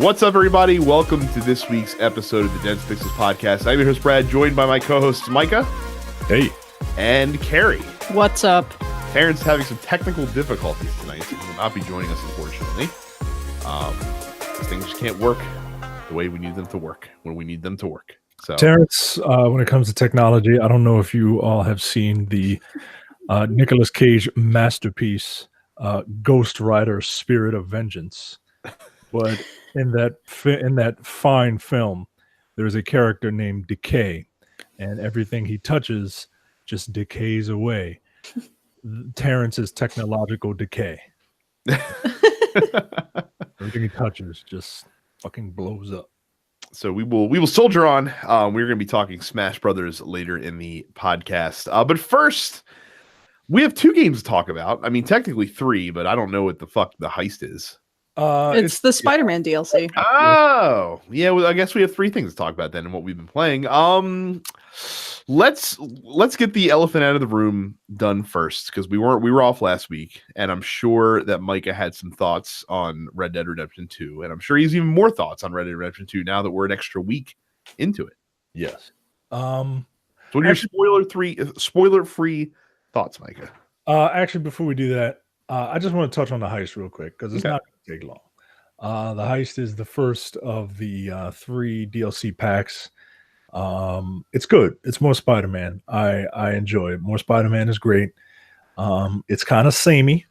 What's up, everybody? Welcome to this week's episode of the Dense Pixels podcast. I'm your host, Brad, joined by my co-hosts, Micah. Hey. And Carrie. What's up? Terrence's having some technical difficulties tonight, so he will not be joining us, unfortunately. These things just can't work the way we need them to work, when we need them to work. So, Terrence, when it comes to technology, I don't know if you all have seen the Nicolas Cage masterpiece, Ghost Rider: Spirit of Vengeance. But in that fine film, there's a character named Decay, and everything he touches just decays away. Terrence's technological decay. Everything he touches just fucking blows up. So we will soldier on. We're going to be talking Smash Brothers later in the podcast. But first, we have two games to talk about. I mean, technically three, but I don't know what the fuck the heist is. It's the Spider-Man DLC. Oh, yeah. Well, I guess we have three things to talk about then, and what we've been playing. Let's get the elephant out of the room done first, because we were off last week, and I'm sure that Micah had some thoughts on Red Dead Redemption 2, and I'm sure he has even more thoughts on Red Dead Redemption 2 now that we're an extra week into it. Yes. So what are your spoiler-free thoughts, Micah? Actually, before we do that, I just want to touch on the heist real quick, because it's not going to take long. The heist is the first of the 3 DLC packs. It's good. It's more Spider-Man. I enjoy it. More Spider-Man is great. It's kind of samey,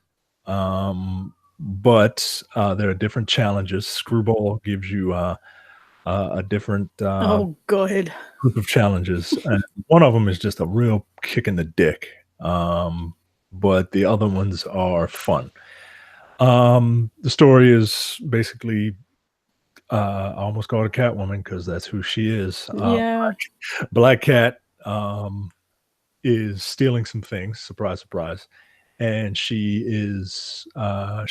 but there are different challenges. Screwball gives you a different good group of challenges, and one of them is just a real kick in the dick. But the other ones are fun. The story is basically, I almost called her Catwoman because that's who she is. Black Cat is stealing some things. Surprise, surprise. And she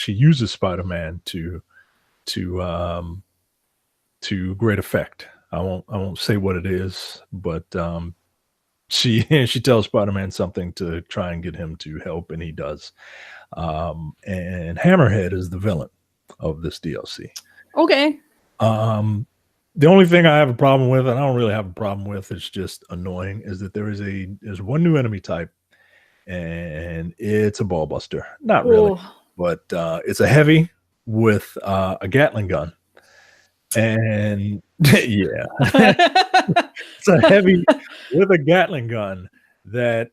uses Spider-Man to great effect. I won't say what it is, but she tells Spider-Man something to try and get him to help, and he does. And Hammerhead is the villain of this DLC. Okay. The only thing I have a problem with, and I don't really have a problem with, it's just annoying, is that there's one new enemy type, and it's a ball buster. Not really, but it's a heavy with a Gatling gun. And yeah, it's a heavy with a Gatling gun that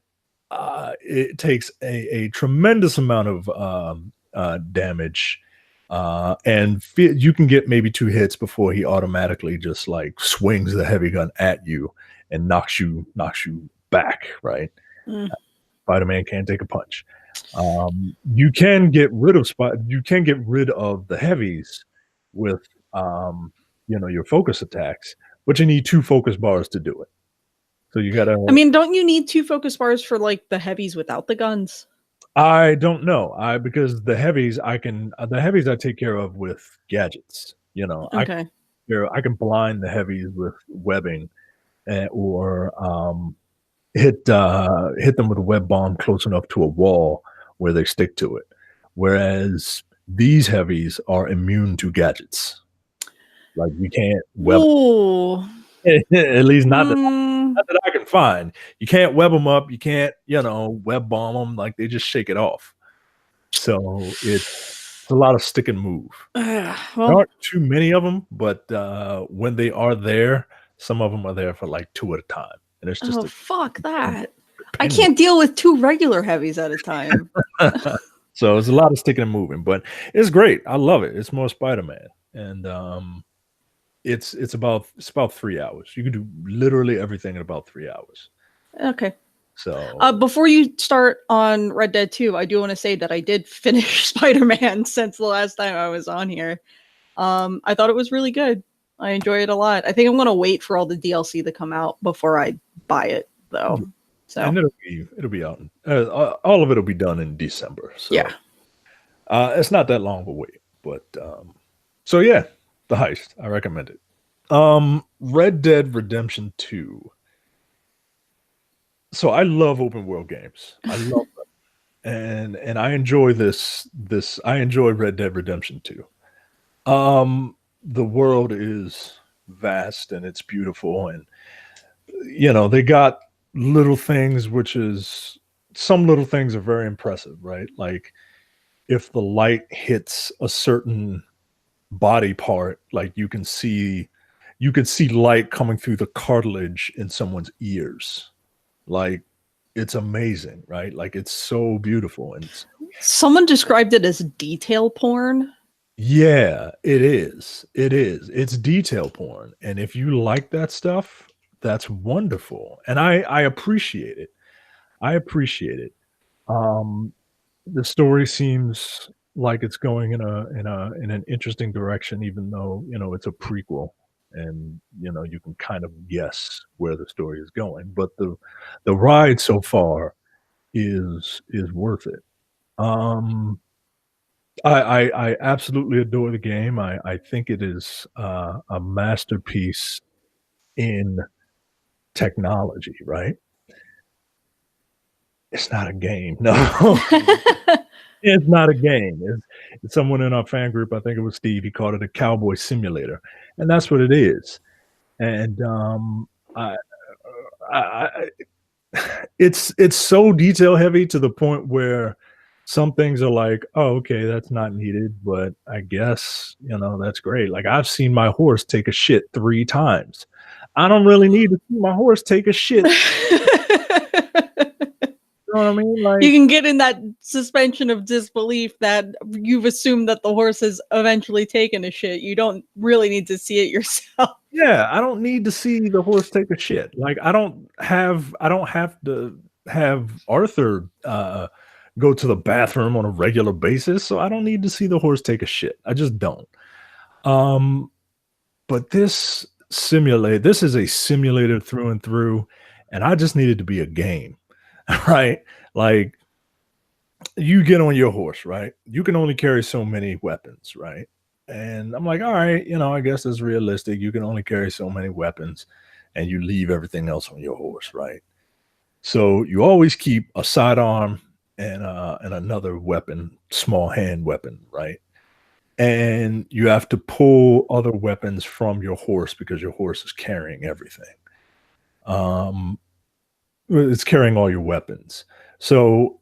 it takes a tremendous amount of damage, and you can get maybe 2 hits before he automatically just like swings the heavy gun at you and knocks you back. Right? Spider-Man can't take a punch. You can get rid of the heavies with your focus attacks, but you need 2 focus bars to do it. So you gotta. I mean, don't you need 2 focus bars for like the heavies without the guns? I don't know. Because the heavies I take care of with gadgets. Okay. I can blind the heavies with webbing, or hit them with a web bomb close enough to a wall where they stick to it. Whereas these heavies are immune to gadgets. Like you can't web. At least not that I can find. You can't web them up. You can't, web bomb them. Like they just shake it off. So it's a lot of stick and move. There aren't too many of them, but when they are there, some of them are there for like 2 at a time. And it's just fuck that. I can't deal with 2 regular heavies at a time. So it's a lot of sticking and moving, but it's great. I love it. It's more Spider-Man, and it's about 3 hours. You can do literally everything in about 3 hours. Okay. So before you start on Red Dead 2, I do want to say that I did finish Spider-Man since the last time I was on here. I thought it was really good. I enjoy it a lot. I think I'm going to wait for all the DLC to come out before I buy it, though. So and it'll be out. All of it'll be done in December. So yeah, it's not that long of a wait. But so yeah, the heist. I recommend it. Red Dead Redemption 2. So I love open world games. I love them. And I enjoy this I enjoy Red Dead Redemption 2. the world is vast and it's beautiful, and you know they got little things, which is some little things are very impressive, right? Like if the light hits a certain body part, like you can see light coming through the cartilage in someone's ears. Like it's amazing, right? Like it's so beautiful. And someone described it as detail porn. Yeah, it is. It is. It's detail porn. And if you like that stuff, that's wonderful. And I appreciate it. I appreciate it. The story seems like it's going in an interesting direction, even though, you know, it's a prequel and, you know, you can kind of guess where the story is going. But the ride so far is worth it. I absolutely adore the game. I think it is a masterpiece in technology, right? It's not a game. No, it's not a game. It's someone in our fan group, I think it was Steve, he called it a cowboy simulator. And that's what it is. And I it's so detail heavy to the point where some things are like, oh, okay, that's not needed, but I guess, you know, that's great. Like I've seen my horse take a shit 3 times. I don't really need to see my horse take a shit. You know what I mean? Like you can get in that suspension of disbelief that you've assumed that the horse has eventually taken a shit. You don't really need to see it yourself. Yeah, I don't need to see the horse take a shit. Like I don't have to have Arthur go to the bathroom on a regular basis, so I don't need to see the horse take a shit. I just don't. But this is a simulator through and through, and I just needed to be a game, right? Like you get on your horse, right? You can only carry so many weapons, right? And I'm like, all right, you know, I guess it's realistic. You can only carry so many weapons, and you leave everything else on your horse, right? So you always keep a sidearm and another weapon, small hand weapon, right? And you have to pull other weapons from your horse because your horse is carrying everything. It's carrying all your weapons. So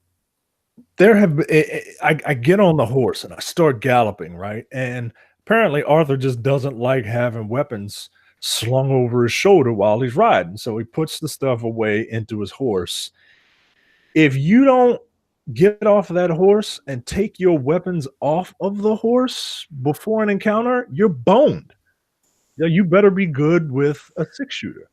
I get on the horse and I start galloping, right? And apparently Arthur just doesn't like having weapons slung over his shoulder while he's riding. So he puts the stuff away into his horse. If you don't get off of that horse and take your weapons off of the horse before an encounter, you're boned. You better be good with a 6-shooter.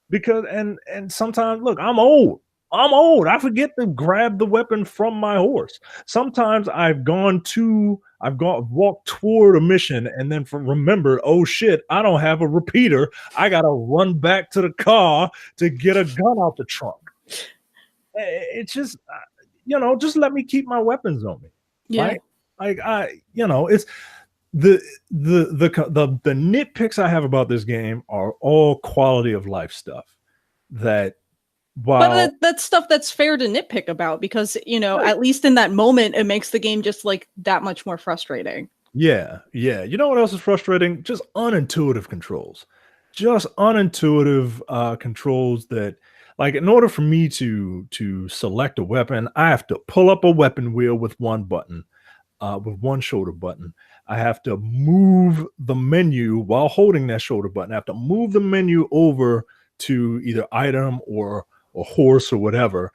Because and sometimes, look, I'm old. I forget to grab the weapon from my horse. Sometimes I've walked toward a mission and then remembered, oh shit, I don't have a repeater. I gotta run back to the car to get a gun out the trunk. It's just, you know, just let me keep my weapons on me. Yeah. Like it's the nitpicks I have about this game are all quality of life stuff. But that's stuff that's fair to nitpick about because, you know, right. At least in that moment, it makes the game just like that much more frustrating. Yeah. You know what else is frustrating? Just unintuitive controls. Just unintuitive controls that, like, in order for me to select a weapon, I have to pull up a weapon wheel with one button, with one shoulder button. I have to move the menu while holding that shoulder button. I have to move the menu over to either item or horse or whatever.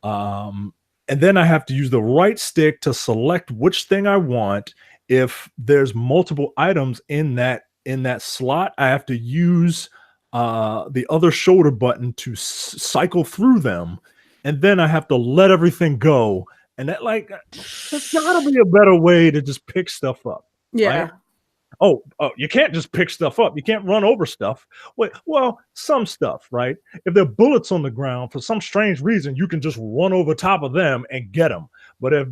And then I have to use the right stick to select which thing I want. If there's multiple items in that slot, I have to use the other shoulder button to cycle through them. And then I have to let everything go. And that, like, there's gotta be a better way to just pick stuff up. Yeah. Right? Oh, you can't just pick stuff up. You can't run over stuff. Well, some stuff, right? If there are bullets on the ground, for some strange reason, you can just run over top of them and get them. But if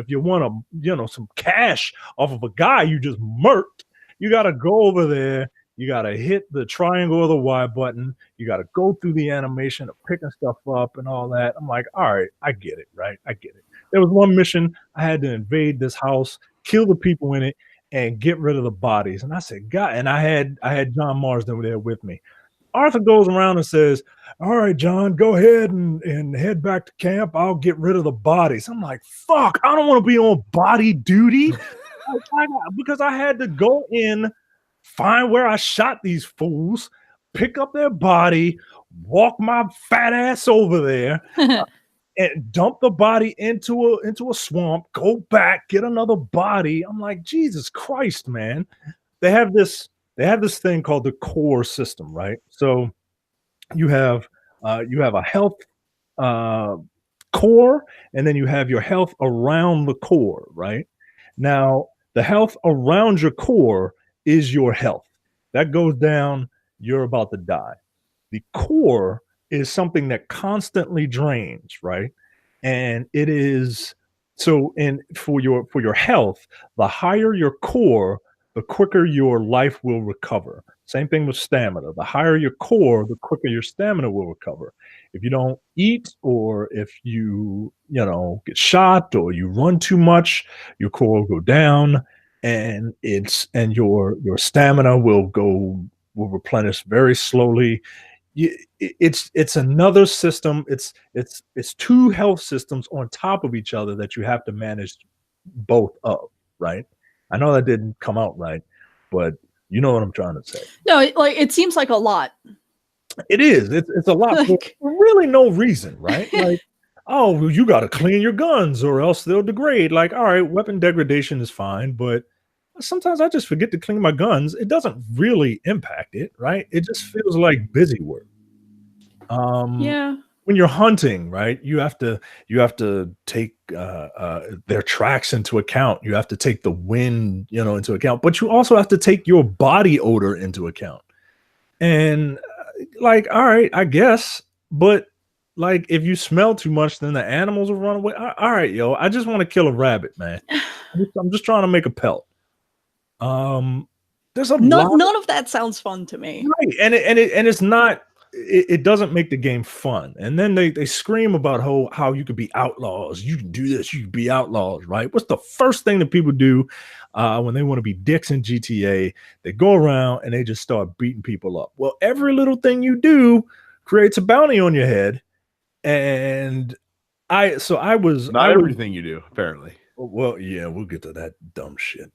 you want some cash off of a guy you just murked, you got to go over there. You got to hit the triangle or the Y button. You got to go through the animation of picking stuff up and all that. I'm like, all right, I get it, right? I get it. There was one mission I had to invade this house, kill the people in it, and get rid of the bodies. And I said, God, and I had John Marsden there with me. Arthur goes around and says, all right, John, go ahead and head back to camp. I'll get rid of the bodies. I'm like, fuck, I don't want to be on body duty. Because I had to go in, find where I shot these fools, pick up their body, walk my fat ass over there, and dump the body into a swamp, go back, get another body. I'm like, Jesus Christ, man. They have this thing called the core system, right? So you have a health core, and then you have your health around the core, right? Now, the health around your core is your health. That goes down, you're about to die. The core is something that constantly drains, right? And it is so for your health, the higher your core, the quicker your life will recover. Same thing with stamina. The higher your core, the quicker your stamina will recover. If you don't eat, or if you get shot, or you run too much, your core will go down, and your stamina will replenish very slowly. It's another system. It's two health systems on top of each other that you have to manage both of, right? I know that didn't come out right, but you know what I'm trying to say. No, it seems like a lot. It is. It's a lot for really no reason, right? Like, oh, well, you got to clean your guns or else they'll degrade. Like, all right, weapon degradation is fine, but sometimes I just forget to clean my guns. It doesn't really impact it, right? It just feels like busy work. Yeah. When you're hunting, right, you have to take their tracks into account. You have to take the wind, into account, but you also have to take your body odor into account. And like, all right, I guess, but like, if you smell too much, then the animals will run away. All right, yo, I just want to kill a rabbit, man. I'm just trying to make a pelt. There's none of that sounds fun to me, right? And it's not. It doesn't make the game fun. And then they scream about how you could be outlaws. You can do this. You can be outlaws, right? What's the first thing that people do when they want to be dicks in GTA? They go around and they just start beating people up. Well, every little thing you do creates a bounty on your head. And everything you do, apparently. Well, yeah, we'll get to that dumb shit.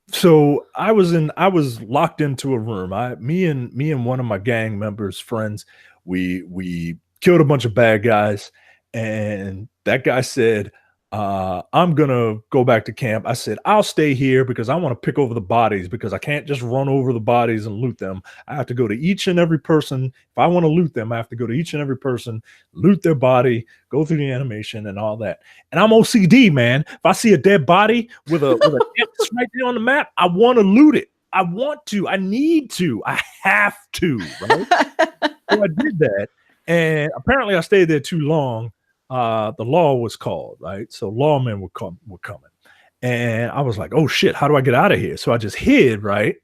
So I was locked into a room. Me and one of my gang members, friends, we killed a bunch of bad guys, and that guy said, I'm gonna go back to camp. I said, I'll stay here because I want to pick over the bodies, because I can't just run over the bodies and loot them. I have to go to each and every person. If I want to loot them, I have to go to each and every person, loot their body, go through the animation and all that. And I'm OCD, man. If I see a dead body with a X right there on the map, I want to loot it. I want to. I need to. I have to. Right? So I did that, and apparently I stayed there too long. The law was called, right? So lawmen were coming, and I was like, oh shit, how do I get out of here? So I just hid, right?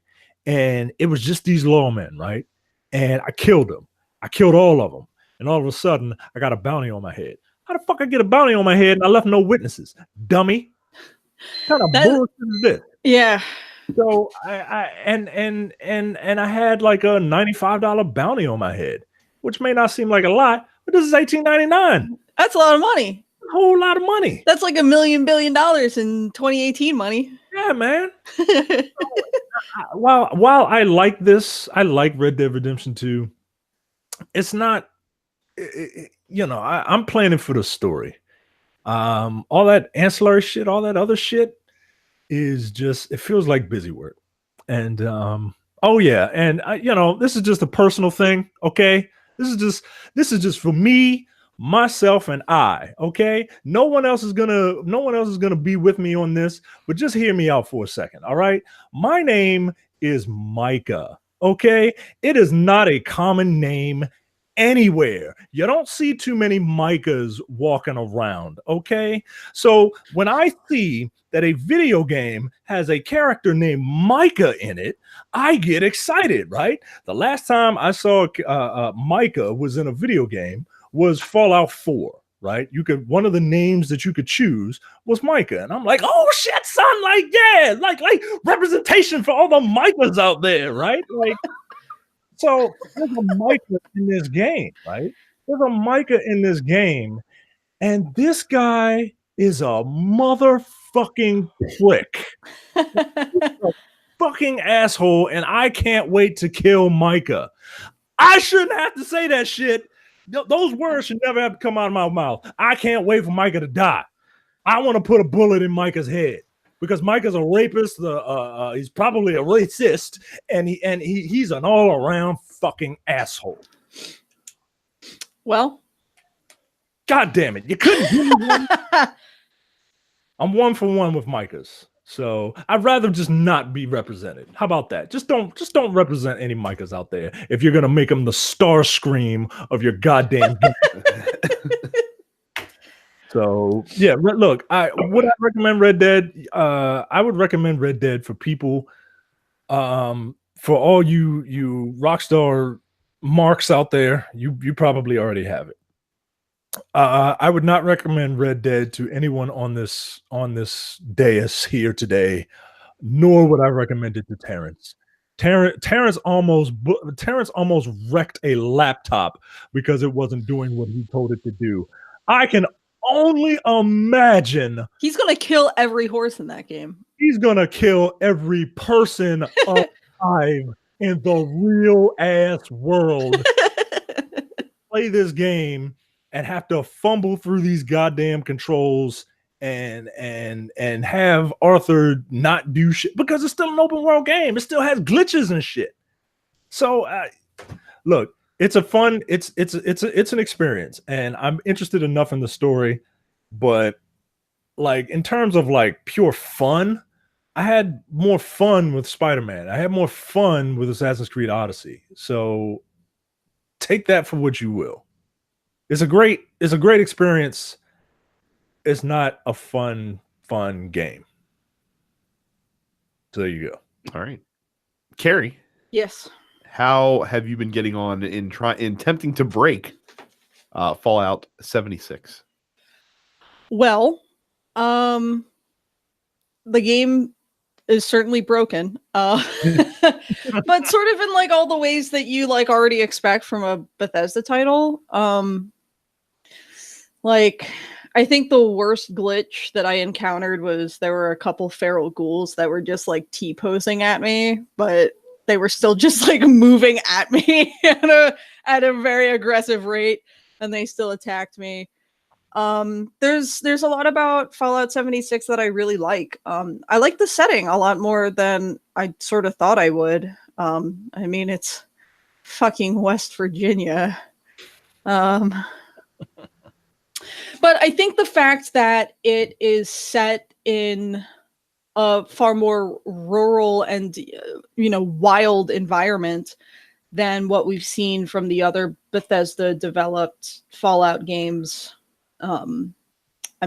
And it was just these lawmen, right? And I killed them. I killed all of them. And all of a sudden, I got a bounty on my head. How the fuck I get a bounty on my head and I left no witnesses? Dummy. What kind of bullshit is this? Yeah. So I had like a $95 bounty on my head, which may not seem like a lot, but this is $18.99. That's a lot of money. A whole lot of money. That's like $1 million billion in 2018 money. Yeah, man. While I like this, I like Red Dead Redemption 2. It's not, I'm playing it for the story. All that ancillary shit, all that other shit is just, it feels like busy work. And oh yeah, and this is just a personal thing, okay? This is just for me, myself, and I, okay? No one else is gonna be with me on this, but just hear me out for a second, all right? My name is Micah, okay? It is not a common name anywhere. You don't see too many Micahs walking around, okay? So when I see that a video game has a character named Micah in it, I get excited, right? The last time I saw Micah was in a video game was Fallout 4, right? One of the names that you could choose was Micah. And I'm like, oh shit, son, like, yeah, like representation for all the Micahs out there, right? Like, so there's a Micah in this game, right? There's a Micah in this game, and this guy is a motherfucking prick. A fucking asshole, and I can't wait to kill Micah. I shouldn't have to say that shit. Those words should never have to come out of my mouth. I can't wait for Micah to die. I want to put a bullet in Micah's head because Micah's a rapist. He's probably a racist, and he's an all-around fucking asshole. Well, God damn it. You couldn't give me one. I'm 1 for 1 with Micah's. So I'd rather just not be represented. How about that? Just don't represent any Micahs out there if you're gonna make them the star scream of your goddamn game. So yeah, look, would I recommend Red Dead? I would recommend Red Dead for people, for all you Rockstar marks out there. You probably already have it. I would not recommend Red Dead to anyone on this dais here today, nor would I recommend it to Terrence. Terrence almost wrecked a laptop because it wasn't doing what he told it to do. I can only imagine he's gonna kill every horse in that game. He's gonna kill every person alive in the real ass world. Play this game and have to fumble through these goddamn controls and have Arthur not do shit because it's still an open world game. It still has glitches and shit. So look, it's an experience, and I'm interested enough in the story, but like in terms of like pure fun, I had more fun with Spider-Man. I had more fun with Assassin's Creed Odyssey. So take that for what you will. It's a great experience. It's not a fun game. So there you go. All right. Carrie. Yes. How have you been getting on in attempting to break Fallout 76? Well, the game is certainly broken. But sort of in like all the ways that you like already expect from a Bethesda title. Like, I think the worst glitch that I encountered was there were a couple feral ghouls that were just like T-posing at me, but they were still just like moving at me at a very aggressive rate, and they still attacked me. There's a lot about Fallout 76 that I really like. I like the setting a lot more than I sort of thought I would. I mean, it's fucking West Virginia. But I think the fact that it is set in a far more rural and, wild environment than what we've seen from the other Bethesda developed Fallout games. I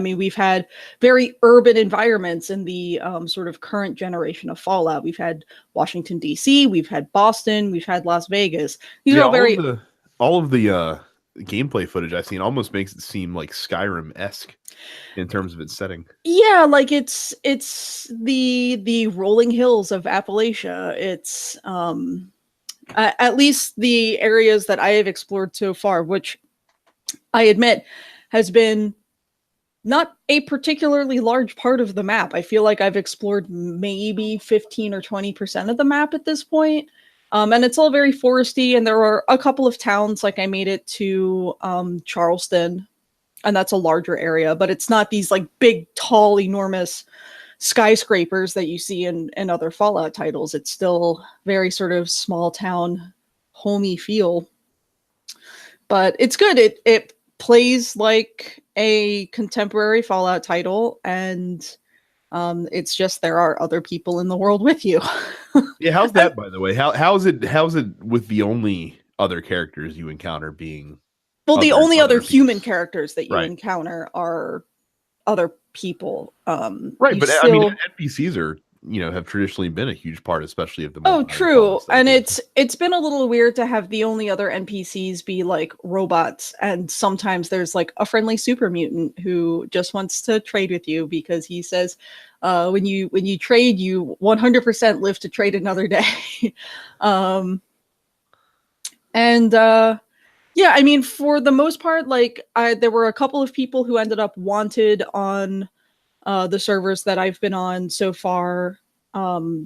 mean, we've had very urban environments in the sort of current generation of Fallout. We've had Washington, D.C., we've had Boston, we've had Las Vegas. These are all very... All of the gameplay footage I've seen almost makes it seem like Skyrim-esque in terms of its setting. Yeah, like it's the rolling hills of Appalachia. It's at least the areas that I have explored so far, which I admit has been not a particularly large part of the map. I feel like I've explored maybe 15 or 20% of the map at this point. And it's all very foresty, and there are a couple of towns, like I made it to Charleston, and that's a larger area, but it's not these like big, tall, enormous skyscrapers that you see in other Fallout titles. It's still very sort of small town, homey feel. But it's good. It plays like a contemporary Fallout title, and it's just there are other people in the world with you. Yeah, how's that, by the way? How's it with the only other characters you encounter being... Well, the only other human characters that you encounter are other people. Right, but I mean, NPCs are have traditionally been a huge part, especially of the. Oh, true. And it's been a little weird to have the only other NPCs be like robots, and sometimes there's like a friendly super mutant who just wants to trade with you because he says, when you trade, you 100% live to trade another day. Yeah, I mean, for the most part, like there were a couple of people who ended up wanted on the servers that I've been on so far,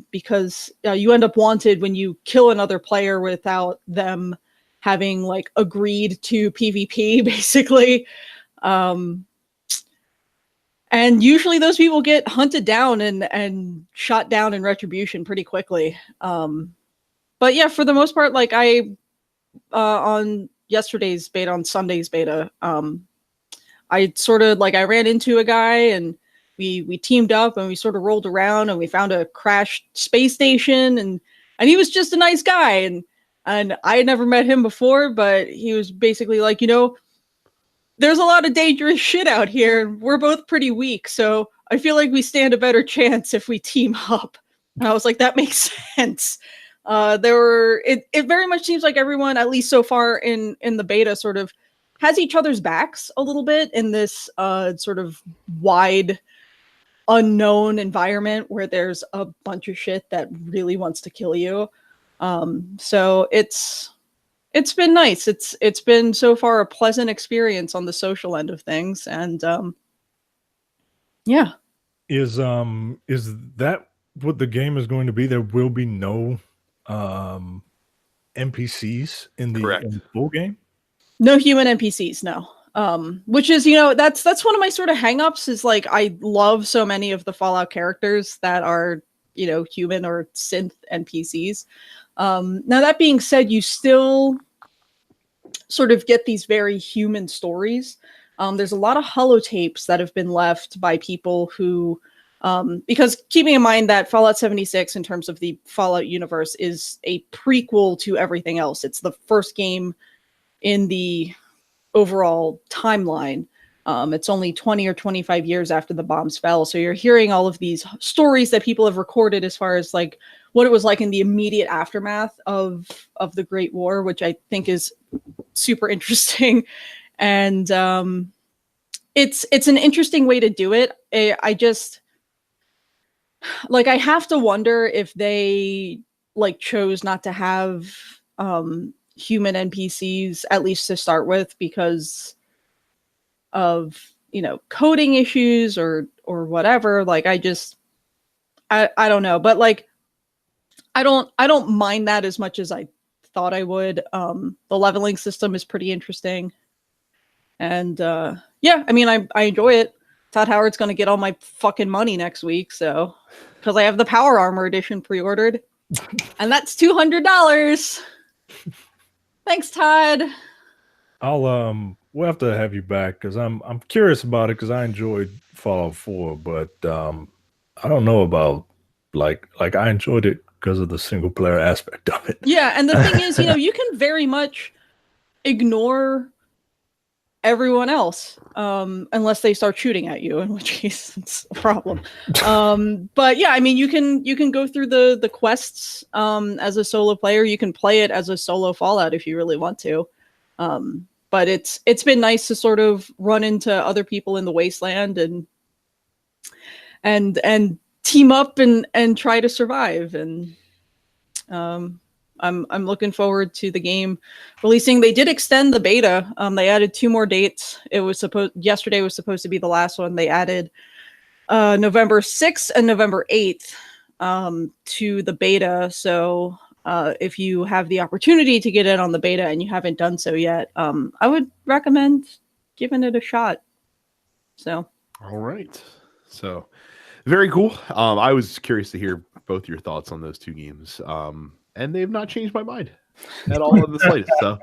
because you end up wanted when you kill another player without them having like agreed to PvP, basically. And usually those people get hunted down and shot down in retribution pretty quickly. But yeah, for the most part, like on yesterday's beta, on Sunday's beta, I sort of like I ran into a guy and we teamed up and we sort of rolled around and we found a crashed space station and he was just a nice guy and I had never met him before, but he was basically like, there's a lot of dangerous shit out here and we're both pretty weak, so I feel like we stand a better chance if we team up. And I was like, that makes sense. It very much seems like everyone, at least so far in the beta, sort of has each other's backs a little bit in this sort of wide unknown environment where there's a bunch of shit that really wants to kill you. So it's been nice. It's been so far a pleasant experience on the social end of things, and yeah. Is that what the game is going to be? There will be no NPCs in the full game? No human NPCs, no. Which is, that's one of my sort of hangups is like I love so many of the Fallout characters that are, human or synth NPCs. Now that being said, you still sort of get these very human stories. There's a lot of holotapes that have been left by people who because keeping in mind that Fallout 76 in terms of the Fallout universe is a prequel to everything else. It's the first game in the overall timeline. It's only 20 or 25 years after the bombs fell. So you're hearing all of these stories that people have recorded as far as like what it was like in the immediate aftermath of the Great War, which I think is super interesting. And it's an interesting way to do it. I just like I have to wonder if they like chose not to have human NPCs, at least to start with, because of coding issues or whatever. Like I don't know, but like I don't mind that as much as I thought I would. The leveling system is pretty interesting, and yeah, I mean I enjoy it. Todd Howard's gonna get all my fucking money next week, so because I have the Power Armor edition pre-ordered, and that's $200. Thanks, Todd. We'll have to have you back because I'm curious about it because I enjoyed Fallout 4, but I don't know about like I enjoyed it because of the single player aspect of it. Yeah, and the thing is, you can very much ignore everyone else unless they start shooting at you, in which case it's a problem. But yeah, I mean you can go through the quests as a solo player. You can play it as a solo Fallout if you really want to. But it's been nice to sort of run into other people in the wasteland and team up and try to survive. And I'm looking forward to the game releasing. They did extend the beta. They added 2 more dates. Yesterday was supposed to be the last one. They added November 6th and November 8th to the beta. So if you have the opportunity to get in on the beta and you haven't done so yet, I would recommend giving it a shot. So all right. So very cool. I was curious to hear both your thoughts on those 2 games. And they've not changed my mind at all in the slightest. So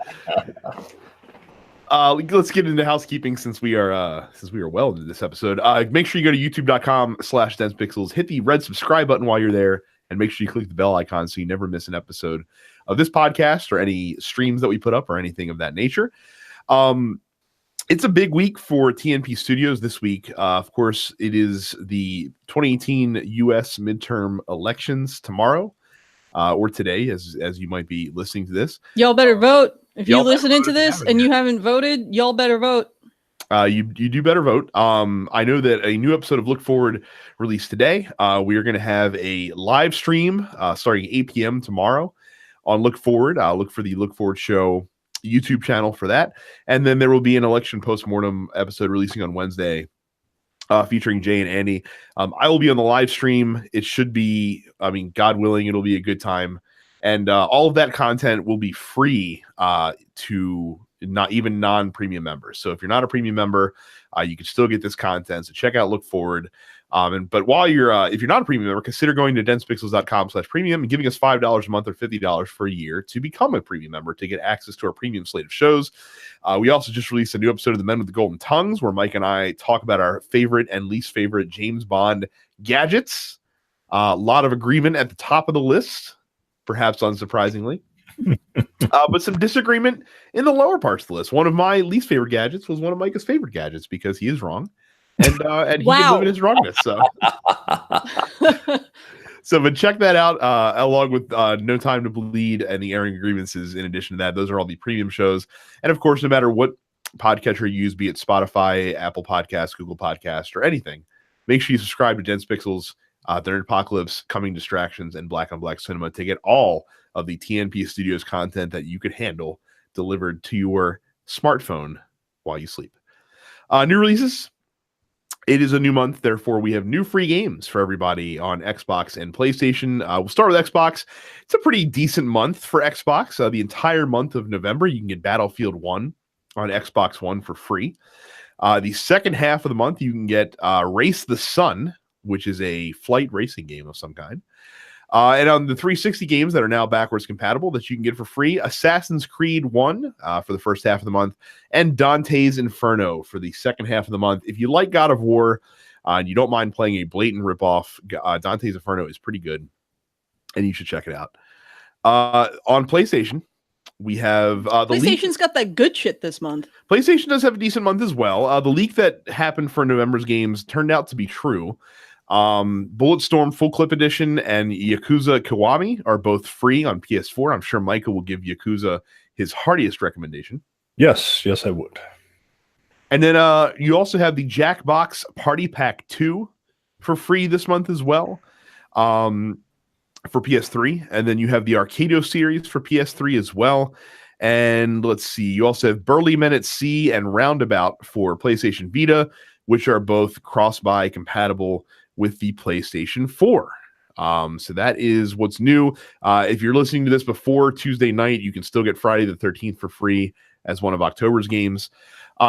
let's get into housekeeping since we are well into this episode. Make sure you go to youtube.com/densepixels, hit the red subscribe button while you're there, and make sure you click the bell icon so you never miss an episode of this podcast or any streams that we put up or anything of that nature. it's a big week for TNP Studios this week. Of course, it is the 2018 U.S. midterm elections tomorrow, or today, as you might be listening to this. Y'all better vote. If you're listening to this and you haven't voted, y'all better vote. You do better vote. I know that a new episode of Look Forward released today. We are going to have a live stream starting 8 p.m. tomorrow on Look Forward. Look for the Look Forward Show YouTube channel for that. And then there will be an election postmortem episode releasing on Wednesday featuring Jay and Andy. I will be on the live stream. It should be, God willing, it'll be a good time. And all of that content will be free to not even non-premium members. So if you're not a premium member, you can still get this content. So check out Look Forward. But while you're, if you're not a premium member, consider going to densepixels.com/premium and giving us $5 a month or $50 for a year to become a premium member to get access to our premium slate of shows. We also just released a new episode of The Men with the Golden Tongues, where Mike and I talk about our favorite and least favorite James Bond gadgets. A lot of agreement at the top of the list, perhaps unsurprisingly. But some disagreement in the lower parts of the list. One of my least favorite gadgets was one of Micah's favorite gadgets because he is wrong. And he can live in his wrongness. So, but check that out along with No Time to Bleed and the Airing Grievances. In addition to that, those are all the premium shows. And of course, no matter what podcatcher you use, be it Spotify, Apple Podcasts, Google Podcasts, or anything, make sure you subscribe to Dense Pixels, Third Apocalypse, Coming Distractions, and Black on Black Cinema to get all of the TNP Studios content that you could handle delivered to your smartphone while you sleep. New releases. It is a new month, therefore we have new free games for everybody on Xbox and PlayStation. We'll start with Xbox. It's a pretty decent month for Xbox. The entire month of November, you can get Battlefield 1 on Xbox One for free. The second half of the month, you can get Race the Sun, which is a flight racing game of some kind. And on the 360 games that are now backwards compatible that you can get for free, Assassin's Creed 1 for the first half of the month, and Dante's Inferno for the second half of the month. If you like God of War and you don't mind playing a blatant ripoff, Dante's Inferno is pretty good, and you should check it out. On PlayStation, we have PlayStation's got that good shit this month. PlayStation does have a decent month as well. The leak that happened for November's games turned out to be true. Bulletstorm Full Clip Edition and Yakuza Kiwami are both free on PS4. I'm sure Micah will give Yakuza his heartiest recommendation. Yes, I would. And then you also have the Jackbox Party Pack 2 for free this month as well for PS3. And then you have the Arcadio series for PS3 as well. And let's see, you also have Burly Men at Sea and Roundabout for PlayStation Vita, which are both cross-buy compatible with the PlayStation 4. So that is what's new. If you're listening to this before Tuesday night, you can still get Friday the 13th for free as one of October's games.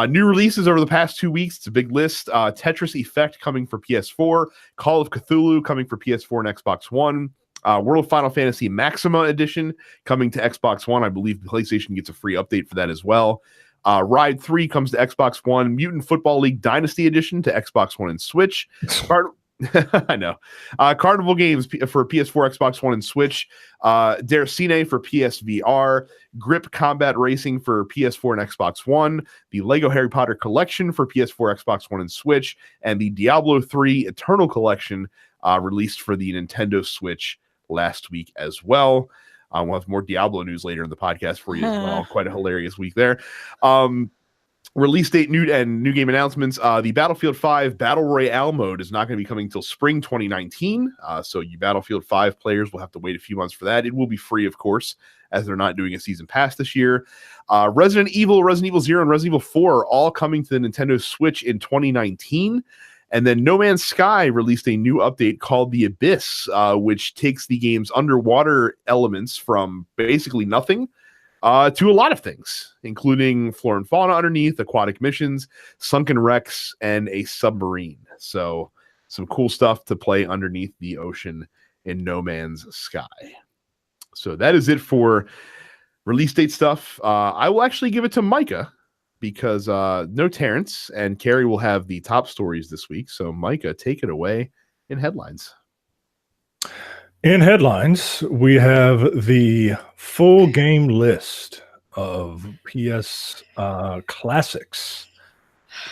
New releases over the past 2 weeks. It's a big list. Tetris Effect coming for PS4. Call of Cthulhu coming for PS4 and Xbox One. World of Final Fantasy Maxima Edition coming to Xbox One. I believe PlayStation gets a free update for that as well. Ride 3 comes to Xbox One. Mutant Football League Dynasty Edition to Xbox One and Switch. I know. Carnival Games for PS4, Xbox One, and Switch. Dercine for PSVR. Grip Combat Racing for PS4 and Xbox One. The Lego Harry Potter Collection for PS4, Xbox One, and Switch. And the Diablo 3 Eternal Collection released for the Nintendo Switch last week as well. We'll have more Diablo news later in the podcast for you as well. Quite a hilarious week there. Release date new game announcements. The Battlefield 5 Battle Royale mode is not going to be coming until spring 2019. So you Battlefield 5 players will have to wait a few months for that. It will be free, of course, as they're not doing a season pass this year. Resident Evil 0, and Resident Evil 4 are all coming to the Nintendo Switch in 2019. And then No Man's Sky released a new update called The Abyss, which takes the game's underwater elements from basically nothing to a lot of things, including flora and fauna underneath, aquatic missions, sunken wrecks, and a submarine. So some cool stuff to play underneath the ocean in No Man's Sky. So that is it for release date stuff. I will actually give it to Micah, because no Terrence, and Carrie will have the top stories this week. So Micah, take it away in headlines. In headlines, we have the full game list of PS classics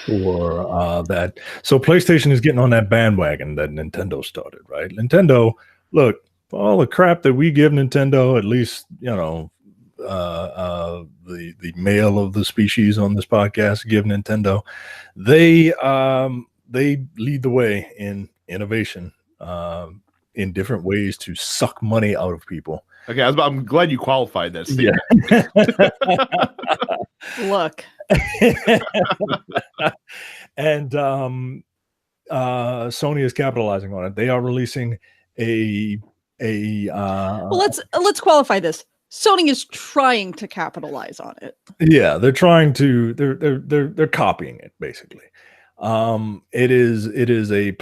for that. So PlayStation is getting on that bandwagon that Nintendo started, right? Nintendo, look, for all the crap that we give Nintendo, at least, the male of the species on this podcast give Nintendo, they lead the way in innovation, in different ways to suck money out of people. Okay, I'm glad you qualified that statement. Yeah. Look. And Sony is capitalizing on it. They are releasing well, let's qualify this. Sony is trying to capitalize on it. Yeah, they're trying to. They're copying it basically. It is a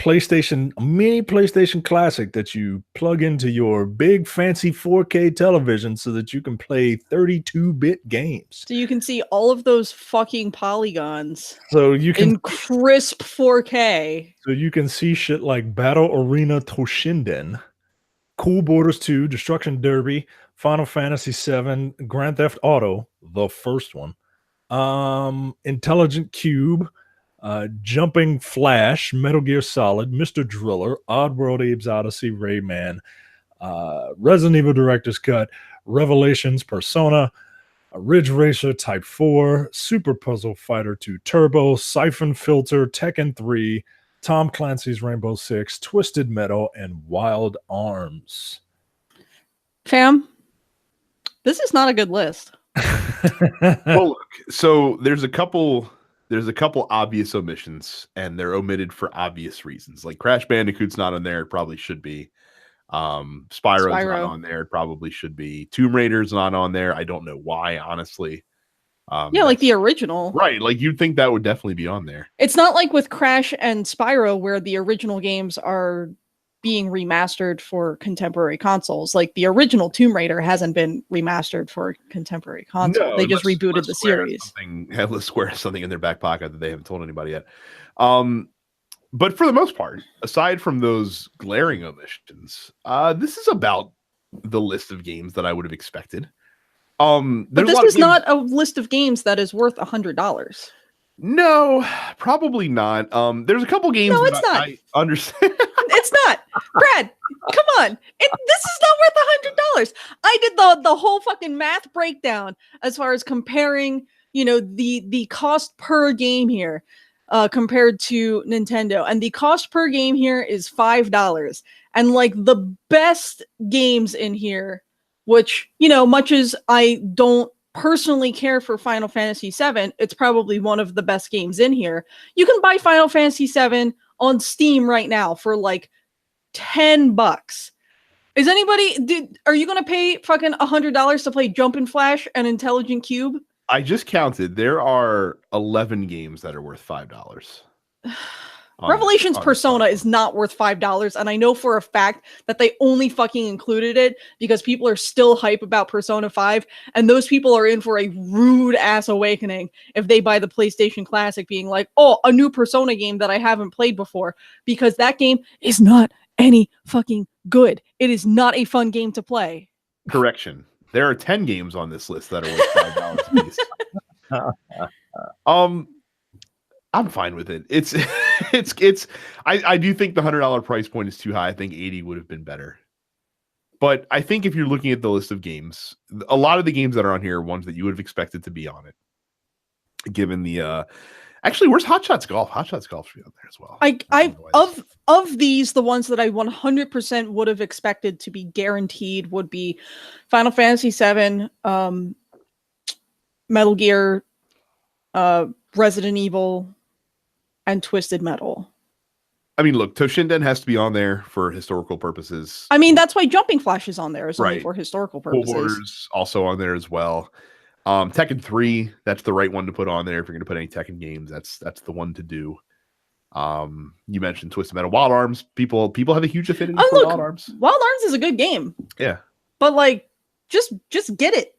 mini PlayStation Classic that you plug into your big fancy 4K television so that you can play 32-bit games. So you can see all of those fucking polygons. So you can in crisp 4K. So you can see shit like Battle Arena Toshinden, Cool Borders 2, Destruction Derby, Final Fantasy 7, Grand Theft Auto, the first one, Intelligent Cube, Jumping Flash, Metal Gear Solid, Mr. Driller, Oddworld Abe's Odyssey, Rayman, Resident Evil Director's Cut, Revelations, Persona, Ridge Racer Type 4, Super Puzzle Fighter 2 Turbo, Siphon Filter, Tekken 3, Tom Clancy's Rainbow Six, Twisted Metal, and Wild Arms. Fam, this is not a good list. Well, look, so there's a couple obvious omissions, and they're omitted for obvious reasons. Like Crash Bandicoot's not on there; it probably should be. Spyro's not on there; it probably should be. Tomb Raider's not on there. I don't know why, honestly. Yeah, like the original. Right, like you'd think that would definitely be on there. It's not like with Crash and Spyro where the original games are being remastered for contemporary consoles. Like the original Tomb Raider hasn't been remastered for contemporary console. No, they just rebooted the series. Let's Square something in their back pocket that they haven't told anybody yet. But for the most part, aside from those glaring omissions, this is about the list of games that I would have expected. But this is not a list of games that is worth $100. No, probably not. There's a couple games. No, it's not. I understand. It's not. Brad, come on. This is not worth $100. I did the whole fucking math breakdown as far as comparing, the cost per game here compared to Nintendo. And the cost per game here is $5. And like the best games in here, which, much as I don't personally care for Final Fantasy VII, it's probably one of the best games in here. You can buy Final Fantasy VII on Steam right now for like $10. Is anybody, are you going to pay fucking $100 to play Jumpin' Flash and Intelligent Cube? I just counted. There are 11 games that are worth $5. Revelations Persona is not worth $5, and I know for a fact that they only fucking included it because people are still hype about Persona 5, and those people are in for a rude ass awakening if they buy the PlayStation Classic being like, oh, a new Persona game that I haven't played before, because that game is not any fucking good. It is not a fun game to play. Correction. There are 10 games on this list that are worth $5 apiece. I'm fine with it. I do think the $100 price point is too high. I think 80 would have been better. But I think if you're looking at the list of games, a lot of the games that are on here are ones that you would have expected to be on it. Given the actually, where's Hot Shots Golf? Hot Shots Golf should be on there as well. Of these, the ones that I 100% would have expected to be guaranteed would be Final Fantasy VII, Metal Gear, Resident Evil, and Twisted Metal. I mean, look, Toshinden has to be on there for historical purposes. I mean, that's why Jumping Flash is on there, is only for historical purposes. Cool Borders also on there as well. Tekken 3, that's the right one to put on there. If you're going to put any Tekken games, that's the one to do. You mentioned Twisted Metal, Wild Arms. People have a huge affinity for Wild Arms. Wild Arms is a good game. Yeah, but like, just get it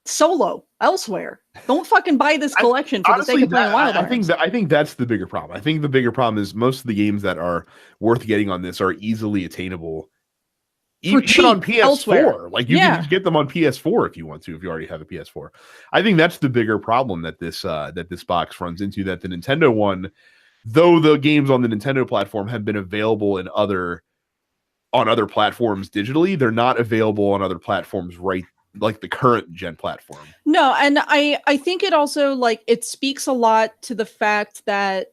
solo elsewhere. Don't fucking buy this collection for the sake of playing Wild Arms. I think that's the bigger problem. I think the bigger problem is most of the games that are worth getting on this are easily attainable even cheap on PS4. elsewhere. Like you can just get them on PS4 if you want to, if you already have a PS4. I think that's the bigger problem that this box runs into, that the Nintendo one, though the games on the Nintendo platform have been available on other platforms digitally, they're not available on other platforms, right? Like the current gen platform. No, and I think it also, like, it speaks a lot to the fact that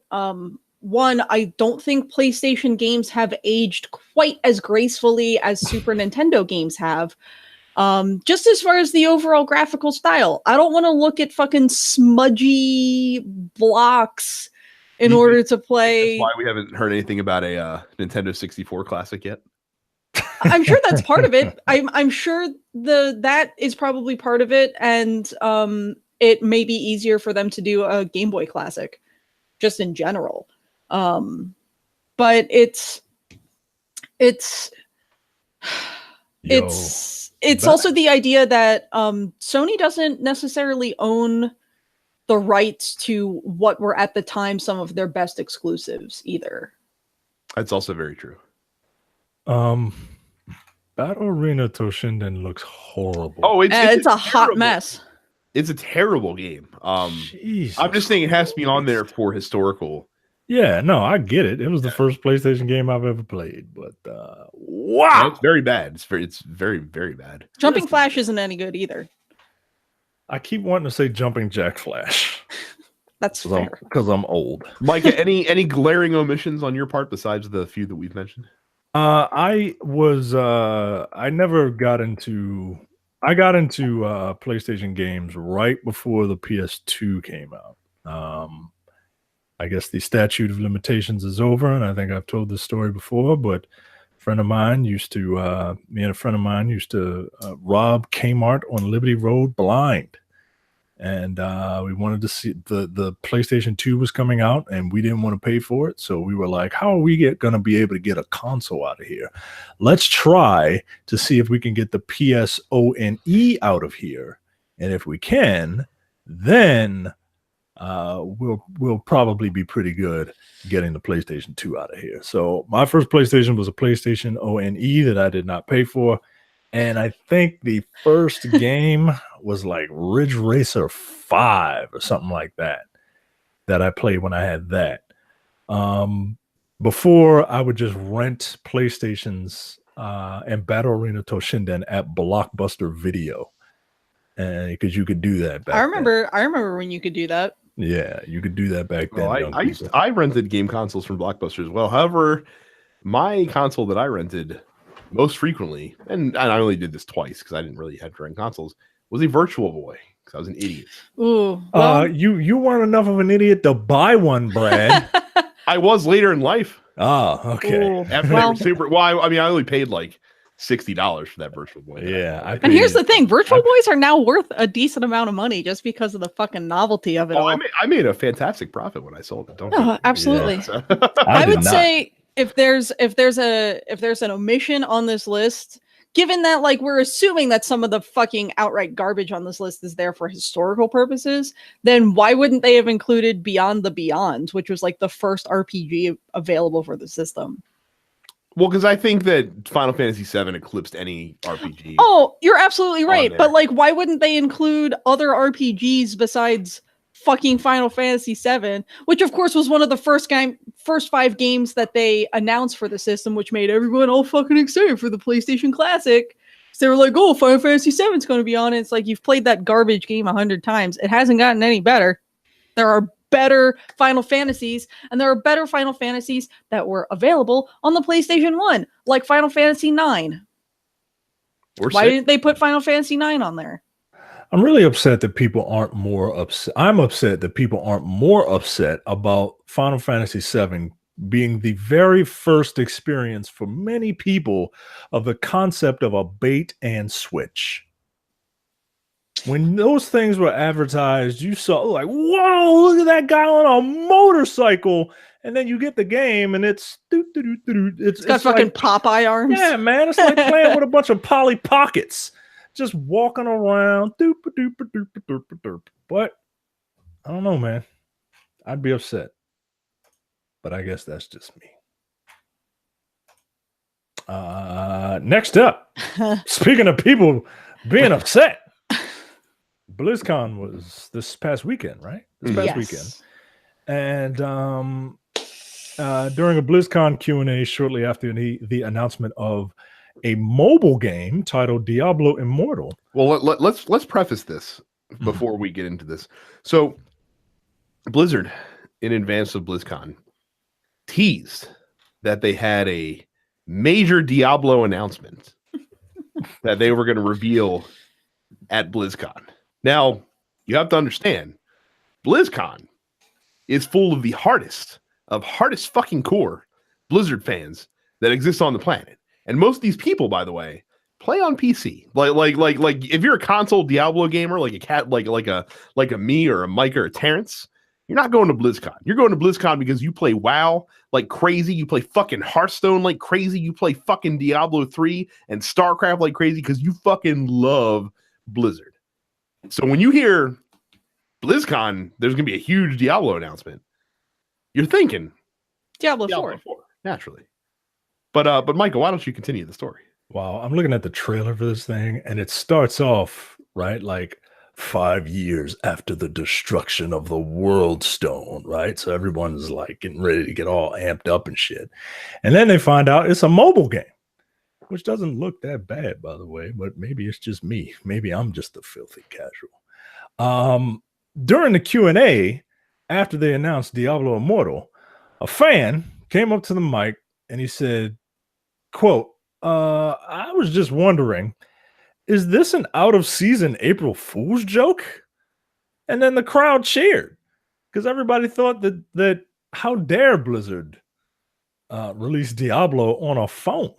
one, I don't think PlayStation games have aged quite as gracefully as Super Nintendo games have. Just as far as the overall graphical style, I don't want to look at fucking smudgy blocks in order to play. That's why we haven't heard anything about a Nintendo 64 classic yet. I'm sure that's part of it. I'm sure that is probably part of it, and it may be easier for them to do a Game Boy Classic, just in general. But it's also the idea that Sony doesn't necessarily own the rights to what were at the time some of their best exclusives either. That's also very true. Battle Arena Toshinden looks horrible. Oh, it's a hot mess. It's a terrible game. I'm just saying it has to be on there for historical. Yeah, no, I get it. It was the first PlayStation game I've ever played, but wow, it's very bad. It's very, very bad. Jumping Flash isn't any good either. I keep wanting to say Jumping Jack Flash. That's fair. Because I'm old. Micah, any glaring omissions on your part besides the few that we've mentioned? I never got into PlayStation games right before the PS2 came out. I guess the statute of limitations is over, and I think I've told this story before, but me and a friend of mine used to rob Kmart on Liberty Road blind. And we wanted to see the PlayStation 2 was coming out, and we didn't want to pay for it. So we were like, how are we going to be able to get a console out of here? Let's try to see if we can get the PSONE out of here. And if we can, then we'll probably be pretty good getting the PlayStation 2 out of here. So my first PlayStation was a PlayStation ONE that I did not pay for. And I think the first game was like Ridge Racer 5 or something like that I played when I had that. Before, I would just rent PlayStations and Battle Arena Toshinden at Blockbuster Video. And because you could do that back then. I remember when you could do that. Yeah, you could do that back then. I rented game consoles from Blockbuster as well. However, my console that I rented most frequently, and I only did this twice because I didn't really have to rent consoles, was a Virtual Boy because I was an idiot. Ooh, well, you weren't enough of an idiot to buy one, Brad. I was later in life. Oh, okay. Ooh, After they were super. Well, I only paid like $60 for that Virtual Boy. Yeah, and here's the thing: Virtual Boys are now worth a decent amount of money just because of the fucking novelty of it all. I made a fantastic profit when I sold it. Absolutely. Yeah. I would say if there's an omission on this list, given that, like, we're assuming that some of the fucking outright garbage on this list is there for historical purposes, then why wouldn't they have included Beyond the Beyond, which was like the first RPG available for the system? Well, because I think that Final Fantasy VII eclipsed any RPG. Oh, you're absolutely right. But like, why wouldn't they include other RPGs besides fucking Final Fantasy VII, which of course was one of the first 5 games that they announced for the system, which made everyone all fucking excited for the PlayStation Classic. So they were like, "Oh, Final Fantasy VII is going to be on it." It's like, you've played that garbage game 100 times. It hasn't gotten any better. There are better Final Fantasies, and there are better Final Fantasies that were available on the PlayStation 1, like Final Fantasy 9. Why didn't they put Final Fantasy 9 on there? I'm really upset that people aren't more upset. I'm upset that people aren't more upset about Final Fantasy VII being the very first experience for many people of the concept of a bait and switch. When those things were advertised, you saw like, whoa, look at that guy on a motorcycle. And then you get the game and it's got fucking like, Popeye arms. Yeah, man. It's like playing with a bunch of Polly Pockets. Just walking around. But I don't know, man. I'd be upset. But I guess that's just me. Next up, speaking of people being upset, BlizzCon was this past weekend, right? This past weekend. And during a BlizzCon Q&A shortly after the announcement of a mobile game titled Diablo Immortal. Well, let's preface this before we get into this. So Blizzard, in advance of BlizzCon, teased that they had a major Diablo announcement that they were going to reveal at BlizzCon. Now, you have to understand, BlizzCon is full of the hardest fucking core Blizzard fans that exist on the planet. And most of these people, by the way, play on PC. Like if you're a console Diablo gamer, like a cat, like a me or a Micah or a Terrence, you're not going to BlizzCon. You're going to BlizzCon because you play WoW like crazy. You play fucking Hearthstone like crazy. You play fucking Diablo 3 and StarCraft like crazy because you fucking love Blizzard. So when you hear BlizzCon, there's going to be a huge Diablo announcement. You're thinking Diablo 4, naturally. But Michael, why don't you continue the story? Wow, I'm looking at the trailer for this thing, and it starts off right like 5 years after the destruction of the World Stone, right? So everyone's like getting ready to get all amped up and shit, and then they find out it's a mobile game, which doesn't look that bad, by the way. But maybe it's just me. Maybe I'm just a filthy casual. During the Q&A after they announced Diablo Immortal, a fan came up to the mic and he said, quote, I was just wondering, is this an out-of-season April Fool's joke? And then the crowd cheered because everybody thought that how dare Blizzard release Diablo on a phone?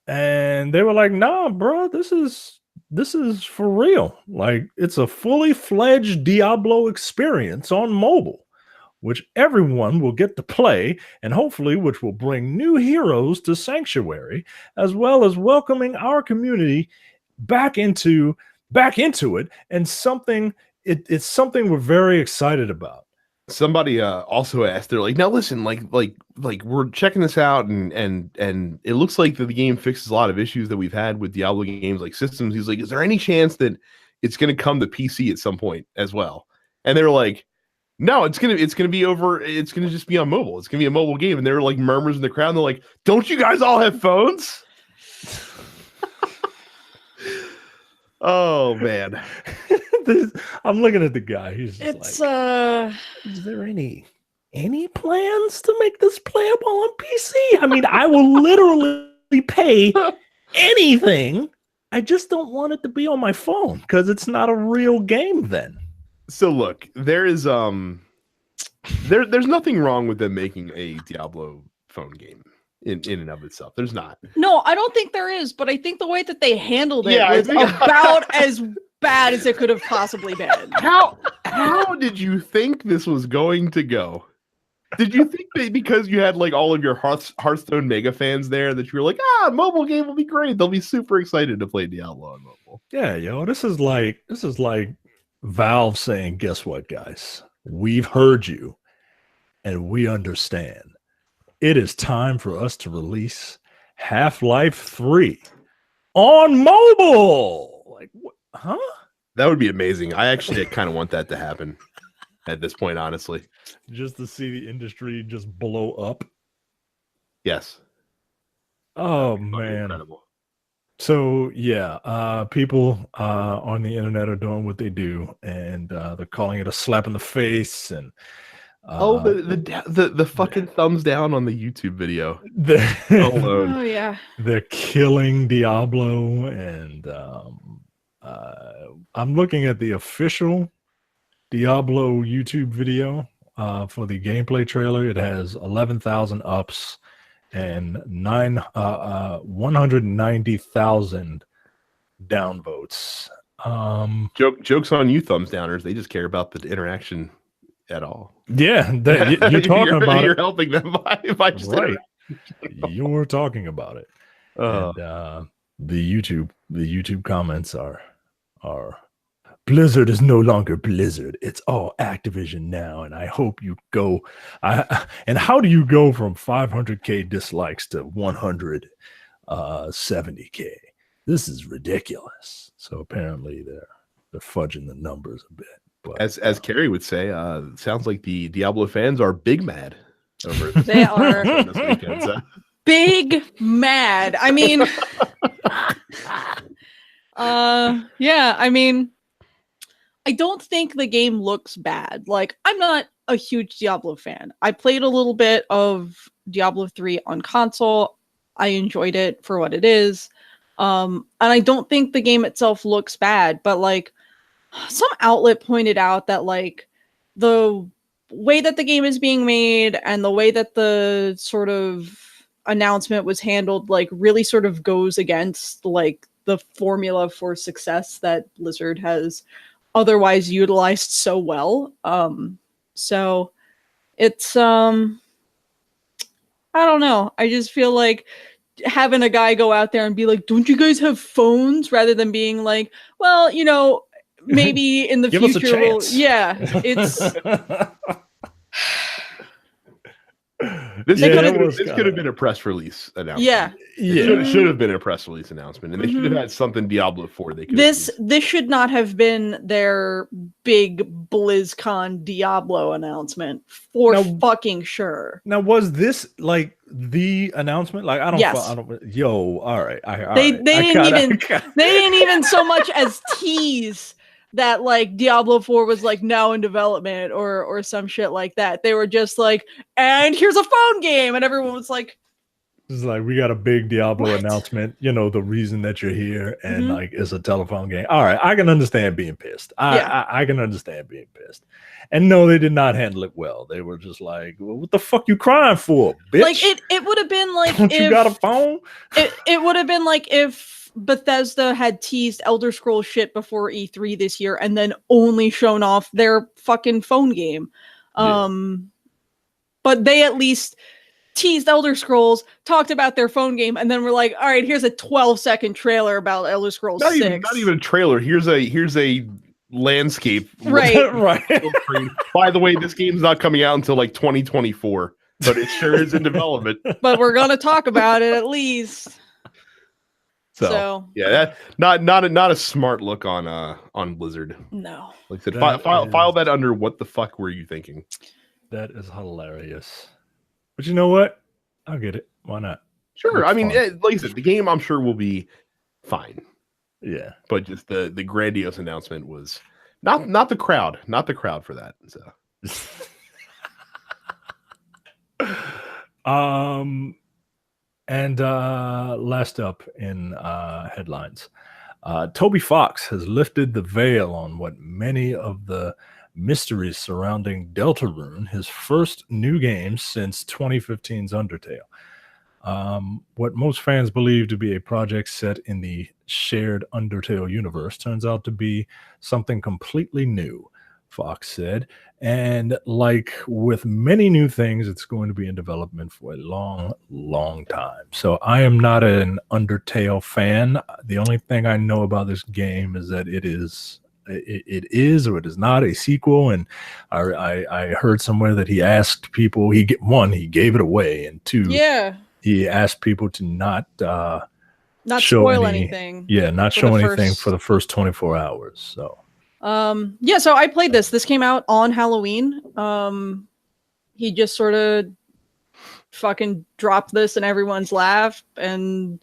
And they were like, nah, bro, this is for real. Like, it's a fully fledged Diablo experience on mobile, which everyone will get to play, and hopefully which will bring new heroes to Sanctuary, as well as welcoming our community back into it, and it's something we're very excited about. Somebody also asked, they're like, now listen, like we're checking this out, and it looks like the game fixes a lot of issues that we've had with Diablo games, like systems. He's like, is there any chance that it's going to come to PC at some point as well? And they're like, no, it's gonna be over. It's gonna just be on mobile. It's gonna be a mobile game. And there were like murmurs in the crowd. And they're like, don't you guys all have phones? Oh man. I'm looking at the guy. He's just it's like, is there any plans to make this playable on PC? I mean, I will literally pay anything. I just don't want it to be on my phone because it's not a real game then. So look, there is there's nothing wrong with them making a Diablo phone game in and of itself. There's not. No, I don't think there is, but I think the way that they handled it was about as bad as it could have possibly been. How did you think this was going to go? Did you think that because you had like all of your Hearthstone mega fans there that you were like, mobile game will be great. They'll be super excited to play Diablo on mobile. Yeah, yo, this is like Valve saying, guess what, guys? We've heard you and we understand. It is time for us to release Half-Life 3 on mobile. Like, what? Huh? That would be amazing. I actually kind of want that to happen at this point, honestly. Just to see the industry just blow up. Yes. Oh, man. Incredible. So yeah, people on the internet are doing what they do, and they're calling it a slap in the face. And the fucking thumbs down on the YouTube video. Oh yeah, they're killing Diablo, and I'm looking at the official Diablo YouTube video for the gameplay trailer. It has 11,000 ups and 190,000 downvotes. Jokes on you, thumbs downers. They just care about the interaction at all. Yeah, you're talking about you're it. helping them by just right. You're talking about it. And the YouTube comments are Blizzard is no longer Blizzard. It's all Activision now, and I hope you go. And how do you go from 500K dislikes to 100 70K. This is ridiculous. So apparently they're fudging the numbers a bit. But as Carrie would say, sounds like the Diablo fans are big mad over They are this weekend. So. big mad. I mean, yeah, I mean, I don't think the game looks bad. Like, I'm not a huge Diablo fan. I played a little bit of Diablo 3 on console. I enjoyed it for what it is. And I don't think the game itself looks bad, but like some outlet pointed out that like the way that the game is being made and the way that the sort of announcement was handled like really sort of goes against like the formula for success that Blizzard has otherwise utilized so well. So it's I don't know. I just feel like having a guy go out there and be like, don't you guys have phones? Rather than being like, well, you know, maybe in the Give future, us a chance. yeah, it's This Yeah, could have been a press release announcement. yeah. It should have been a press release announcement, and they should have had something Diablo 4. They could This should not have been their big BlizzCon Diablo announcement for fucking sure. Now, was this like the announcement? Like, I don't. Yes. All right. They didn't even so much as tease that like Diablo 4 was like now in development or some shit like that. They were just like, and here's a phone game, and everyone was like, It's like, we got a big Diablo announcement, you know, the reason that you're here, and like it's a telephone game. All right, I can understand being pissed. I can understand being pissed. And no, they did not handle it well. They were just like, well, what the fuck you crying for, bitch? like it would have been like Don't you got a phone? It would have been like if Bethesda had teased Elder Scrolls shit before E3 this year and then only shown off their fucking phone game. But they at least teased Elder Scrolls, talked about their phone game, and then we're like, all right, here's a 12-second trailer about Elder Scrolls 6. not even a trailer. Here's a landscape. Right. Right. By the way, this game's not coming out until like 2024, but it sure is in development. But we're gonna talk about it at least. So yeah, that not a smart look on Blizzard. No. Like I said, file that under what the fuck were you thinking? That is hilarious. But you know what? I'll get it. Why not? Sure. Looks I mean, fun. like I said, the game I'm sure will be fine. Yeah. But just the grandiose announcement was not the crowd for that. So and last up in headlines, Toby Fox has lifted the veil on what many of the mysteries surrounding Deltarune, his first new game since 2015's Undertale. What most fans believe to be a project set in the shared Undertale universe turns out to be something completely new, Fox said. And like with many new things, it's going to be in development for a long, long time. So I am not an Undertale fan. The only thing I know about this game is that it is or it is not a sequel. And I heard somewhere that he asked people, he gave it away, and two, he asked people to not show spoil anything. Yeah, not show anything for the first 24 hours. So so I played this. This came out on Halloween. He just sort of fucking dropped this in everyone's lap, and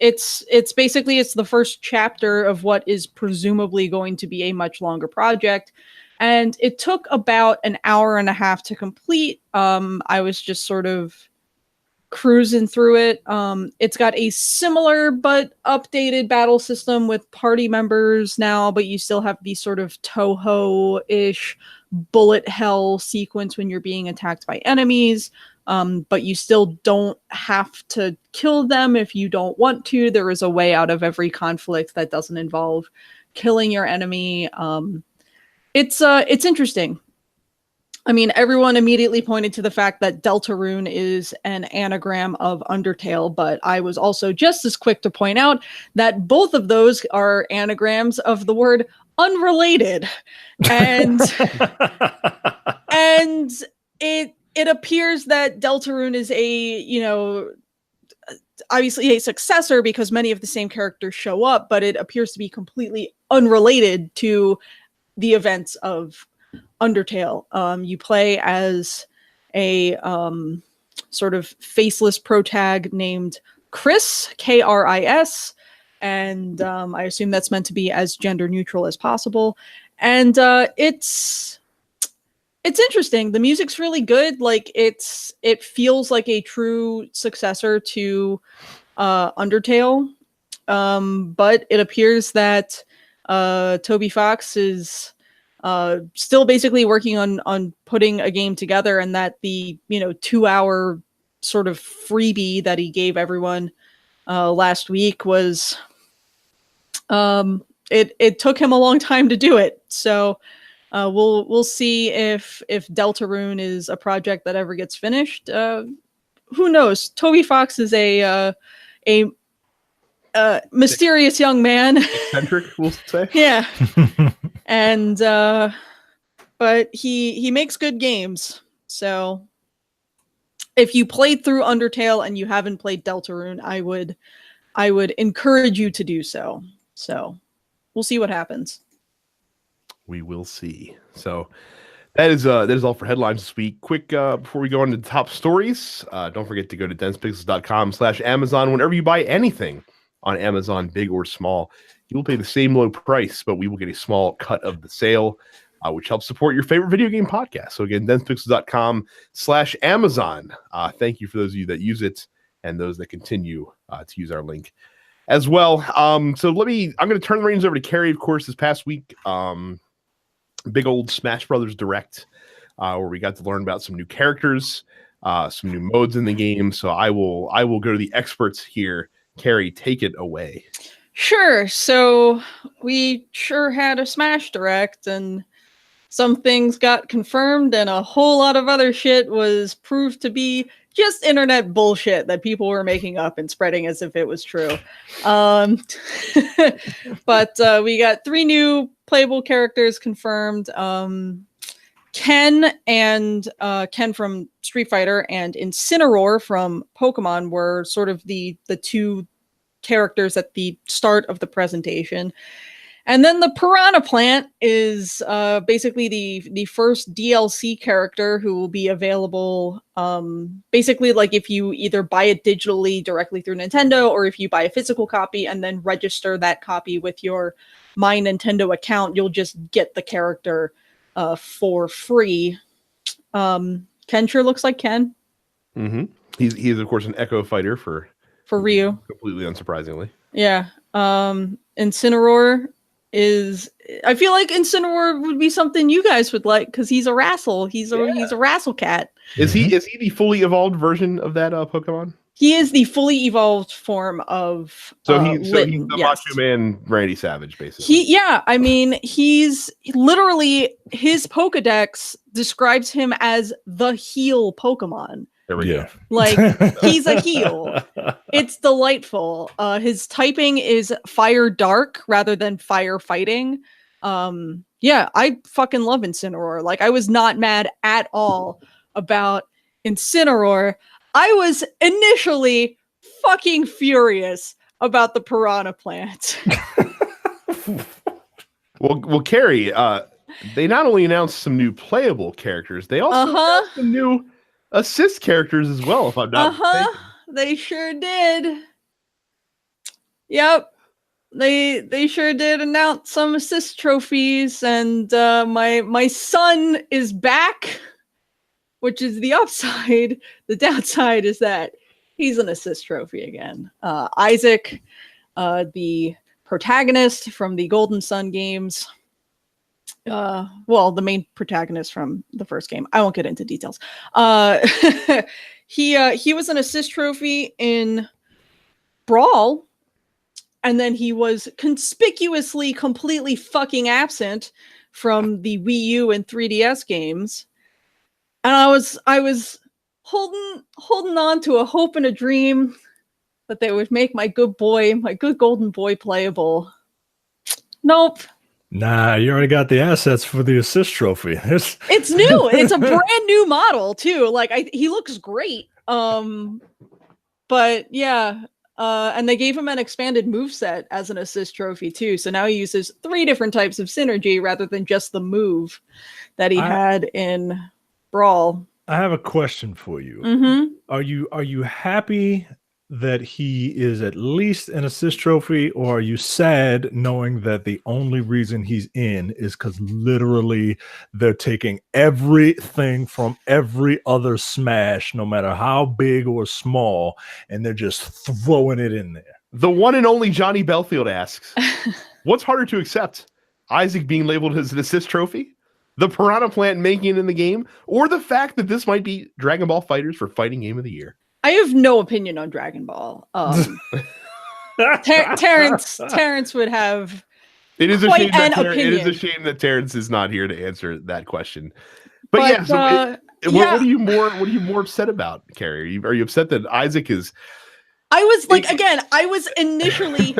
it's basically the first chapter of what is presumably going to be a much longer project. And it took about an hour and a half to complete. I was just sort of cruising through it. It's got a similar but updated battle system with party members now, but you still have the sort of Toho-ish bullet hell sequence when you're being attacked by enemies. But you still don't have to kill them if you don't want to. There is a way out of every conflict that doesn't involve killing your enemy. It's interesting. I mean, everyone immediately pointed to the fact that Deltarune is an anagram of Undertale, but I was also just as quick to point out that both of those are anagrams of the word unrelated. And and it appears that Deltarune is obviously a successor because many of the same characters show up, but it appears to be completely unrelated to the events of Undertale. You play as a sort of faceless protag named Chris, Kris, and I assume that's meant to be as gender neutral as possible. And it's interesting. The music's really good. Like it feels like a true successor to Undertale. But it appears that Toby Fox is still basically working on putting a game together, and that the 2-hour sort of freebie that he gave everyone last week was it took him a long time to do it. So we'll see if Deltarune is a project that ever gets finished. Who knows? Toby Fox is a mysterious young man. Eccentric, we'll say. Yeah. And but he makes good games. So if you played through Undertale and you haven't played Deltarune, I would encourage you to do so. So we'll see what happens. We will see. So that is all for headlines this week. Quick, before we go into the top stories, don't forget to go to densepixels.com/Amazon. Whenever you buy anything on Amazon, big or small, you will pay the same low price, but we will get a small cut of the sale, which helps support your favorite video game podcast. So again, densepixels.com/Amazon. Thank you for those of you that use it and those that continue to use our link as well. So I'm going to turn the reins over to Carrie, of course, this past week. Big old Smash Brothers Direct, where we got to learn about some new characters, some new modes in the game. So I will go to the experts here. Carrie, take it away. Sure. So we sure had a Smash Direct, and some things got confirmed, and a whole lot of other shit was proved to be just internet bullshit that people were making up and spreading as if it was true. But we got 3 new playable characters confirmed. Ken from Street Fighter and Incineroar from Pokemon were sort of the 2 characters at the start of the presentation. And then the Piranha Plant is basically the first DLC character who will be available. Basically, like if you either buy it digitally directly through Nintendo, or if you buy a physical copy and then register that copy with your My Nintendo account, you'll just get the character for free. Ken sure looks like Ken. Mm-hmm. He's of course an Echo fighter for Ryu. Completely unsurprisingly. Yeah. Incineroar I feel like Incineroar would be something you guys would like, because he's a wrestle. He's a wrestle cat. Is he the fully evolved version of that Pokemon? He is the fully evolved form of he's Litten, the yes. Macho Man Randy Savage, basically. He's literally, his Pokedex describes him as the heel Pokemon. There we go. Like, he's a heel. It's delightful. His typing is fire dark rather than fire fighting. Yeah, I fucking love Incineroar. Like, I was not mad at all about Incineroar. I was initially fucking furious about the Piranha Plant. Well, Carrie, they not only announced some new playable characters, they also announced some new assist characters as well, if I'm not mistaken. They sure did. Yep. They sure did announce some assist trophies, and my son is back, which is the upside. The downside is that he's an assist trophy again. Isaac, the protagonist from the Golden Sun games. The main protagonist from the first game. I won't get into details. He was an assist trophy in Brawl, and then he was conspicuously completely fucking absent from the Wii U and 3DS games. And I was holding on to a hope and a dream that they would make my good golden boy playable. Nope. Nah, you already got the assets for the assist trophy. It's new. It's a brand new model too. Like he looks great. But yeah, and they gave him an expanded moveset as an assist trophy too. So now he uses 3 different types of synergy rather than just the move that he had in Brawl. I have a question for you. Mm-hmm. Are you happy that he is at least an assist trophy, or are you sad knowing that the only reason he's in is because literally they're taking everything from every other Smash, no matter how big or small, and they're just throwing it in there? The one and only Johnny Belfield asks, what's harder to accept? Isaac being labeled as an assist trophy? The Piranha Plant making it in the game? Or the fact that this might be Dragon Ball FighterZ for Fighting Game of the Year? I have no opinion on Dragon Ball. Terrence would have. It is quite an it opinion. is a shame that Terrence is not here to answer that question. But yeah, so what are you more upset about, Carrie? Are you upset that Isaac is? I was initially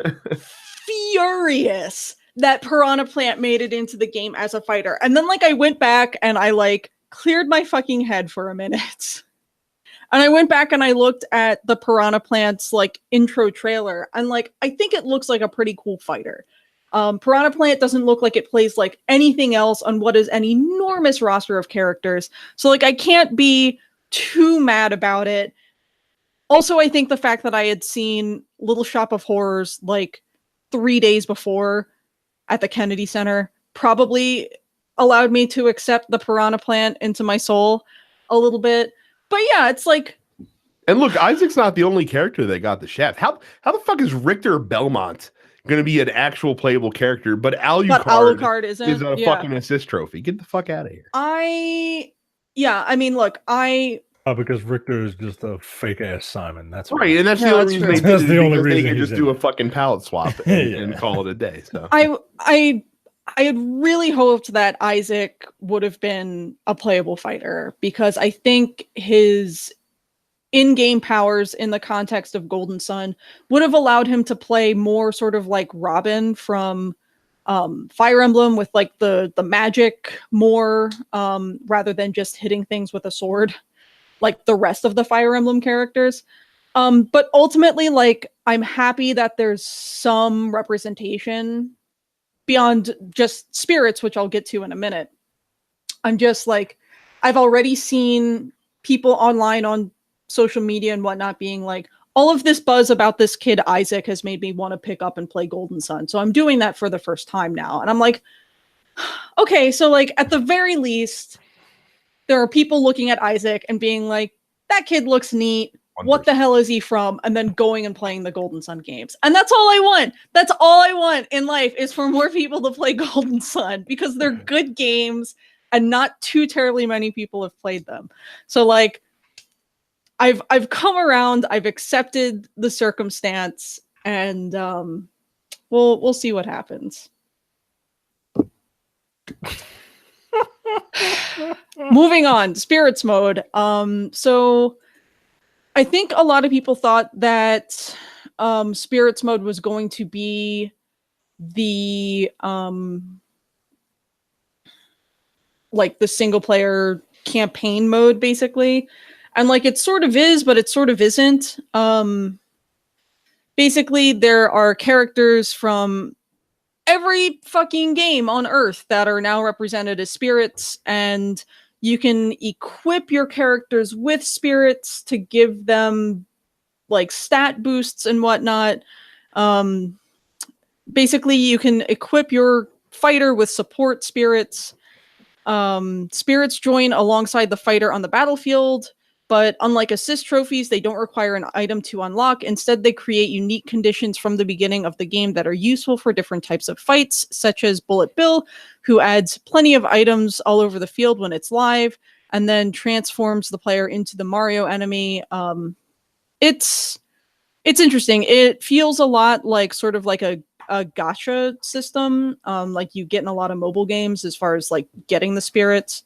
furious that Piranha Plant made it into the game as a fighter, and then I went back and I cleared my fucking head for a minute. And I went back and I looked at the Piranha Plant's intro trailer, and I think it looks like a pretty cool fighter. Piranha Plant doesn't look like it plays like anything else on what is an enormous roster of characters. So I can't be too mad about it. Also, I think the fact that I had seen Little Shop of Horrors 3 days before at the Kennedy Center probably allowed me to accept the Piranha Plant into my soul a little bit. But yeah, it's and look, Isaac's not the only character that got the shaft. How the fuck is Richter Belmont going to be an actual playable character, but Alucard is a fucking assist trophy? Get the fuck out of here. Because Richter is just a fake ass Simon. That's right, and that's the only reason they can just do a fucking palette swap and call it a day. So I had really hoped that Isaac would have been a playable fighter, because I think his in-game powers in the context of Golden Sun would have allowed him to play more sort of like Robin from Fire Emblem, with the magic more rather than just hitting things with a sword like the rest of the Fire Emblem characters. But ultimately, I'm happy that there's some representation beyond just spirits, which I'll get to in a minute. I'm just I've already seen people online on social media and whatnot being all of this buzz about this kid Isaac has made me want to pick up and play Golden Sun. So I'm doing that for the first time now. And I'm okay, so at the very least, there are people looking at Isaac and being that kid looks neat. 100%. What the hell is he from? And then going and playing the Golden Sun games. And that's all I want. That's all I want in life, is for more people to play Golden Sun, because they're good games and not too terribly many people have played them. So I've come around, I've accepted the circumstance, and we'll see what happens. Moving on, spirits mode. So I think a lot of people thought that spirits mode was going to be the the single player campaign mode, basically. And it sort of is, but it sort of isn't. Basically, there are characters from every fucking game on Earth that are now represented as spirits, and you can equip your characters with spirits to give them stat boosts and whatnot. Basically, you can equip your fighter with support spirits. Spirits join alongside the fighter on the battlefield, but unlike assist trophies, they don't require an item to unlock. Instead, they create unique conditions from the beginning of the game that are useful for different types of fights, such as Bullet Bill, who adds plenty of items all over the field when it's live, and then transforms the player into the Mario enemy. It's interesting. It feels a lot like sort of like a gacha system, like you get in a lot of mobile games as far as getting the spirits.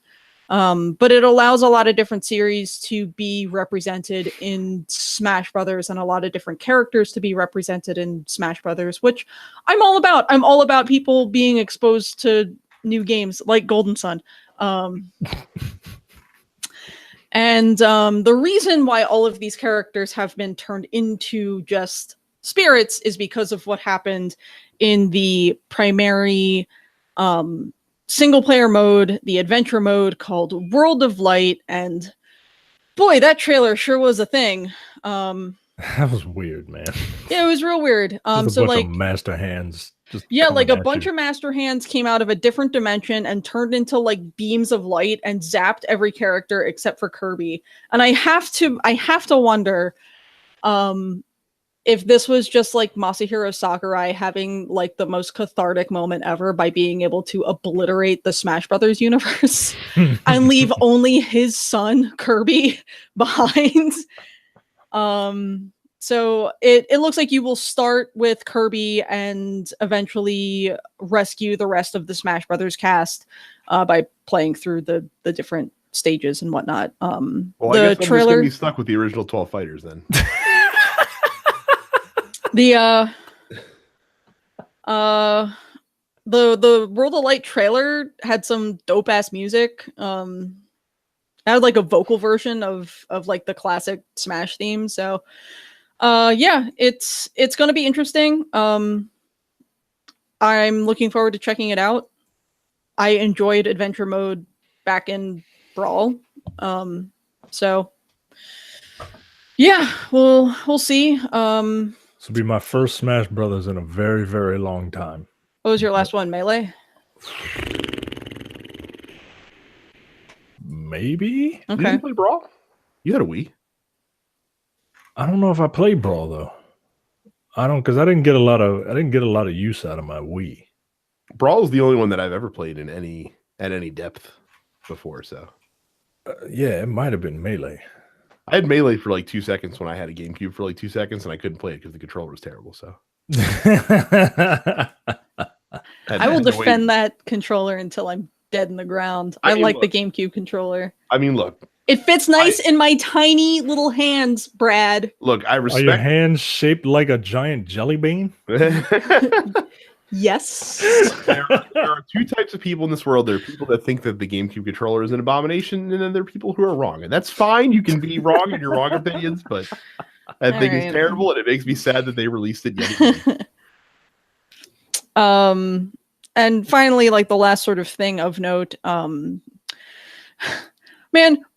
But it allows a lot of different series to be represented in Smash Brothers and a lot of different characters to be represented in Smash Brothers, which I'm all about. I'm all about people being exposed to new games like Golden Sun. And the reason why all of these characters have been turned into just spirits is because of what happened in the primary single player mode, the adventure mode called World of Light. And boy, that trailer sure was a thing. That was weird, man. Yeah, it was real weird. Just so a bunch like of master hands. Yeah, like a bunch of master hands came out of a different dimension and turned into like beams of light and zapped every character except for Kirby. And I have to wonder if this was just like Masahiro Sakurai having like the most cathartic moment ever by being able to obliterate the Smash Brothers universe and leave only his son Kirby behind. So it looks like you will start with Kirby and eventually rescue the rest of the Smash Brothers cast by playing through the different stages and whatnot. Well, the I guess I'm trailer just gonna be stuck with the original 12 fighters then. the World of Light trailer had some dope ass music. It had like a vocal version of like the classic Smash theme. So yeah, it's going to be interesting. I'm looking forward to checking it out. I enjoyed adventure mode back in Brawl. So yeah, we'll see. This will be my first Smash Brothers in a very, very long time. What was your last one, Melee? Maybe. Okay. You didn't play Brawl? You had a Wii. I don't know if I played Brawl though. I didn't get a lot of use out of my Wii. Brawl is the only one that I've ever played at any depth before. So yeah, it might have been Melee. I had Melee for like 2 seconds when I had a GameCube for like 2 seconds, and I couldn't play it because the controller was terrible. So I will defend that controller until I'm dead in the ground. I like the GameCube controller. I mean, look. It fits nice in my tiny little hands, Brad. Look, I respect. Are your hands shaped like a giant jelly bean? Yes. There are two types of people in this world. There are people that think that the GameCube controller is an abomination, and then there are people who are wrong. And that's fine. You can be wrong in your wrong opinions, but I think it's terrible, and it makes me sad that they released it yet again. And finally, like the last sort of thing of note, man,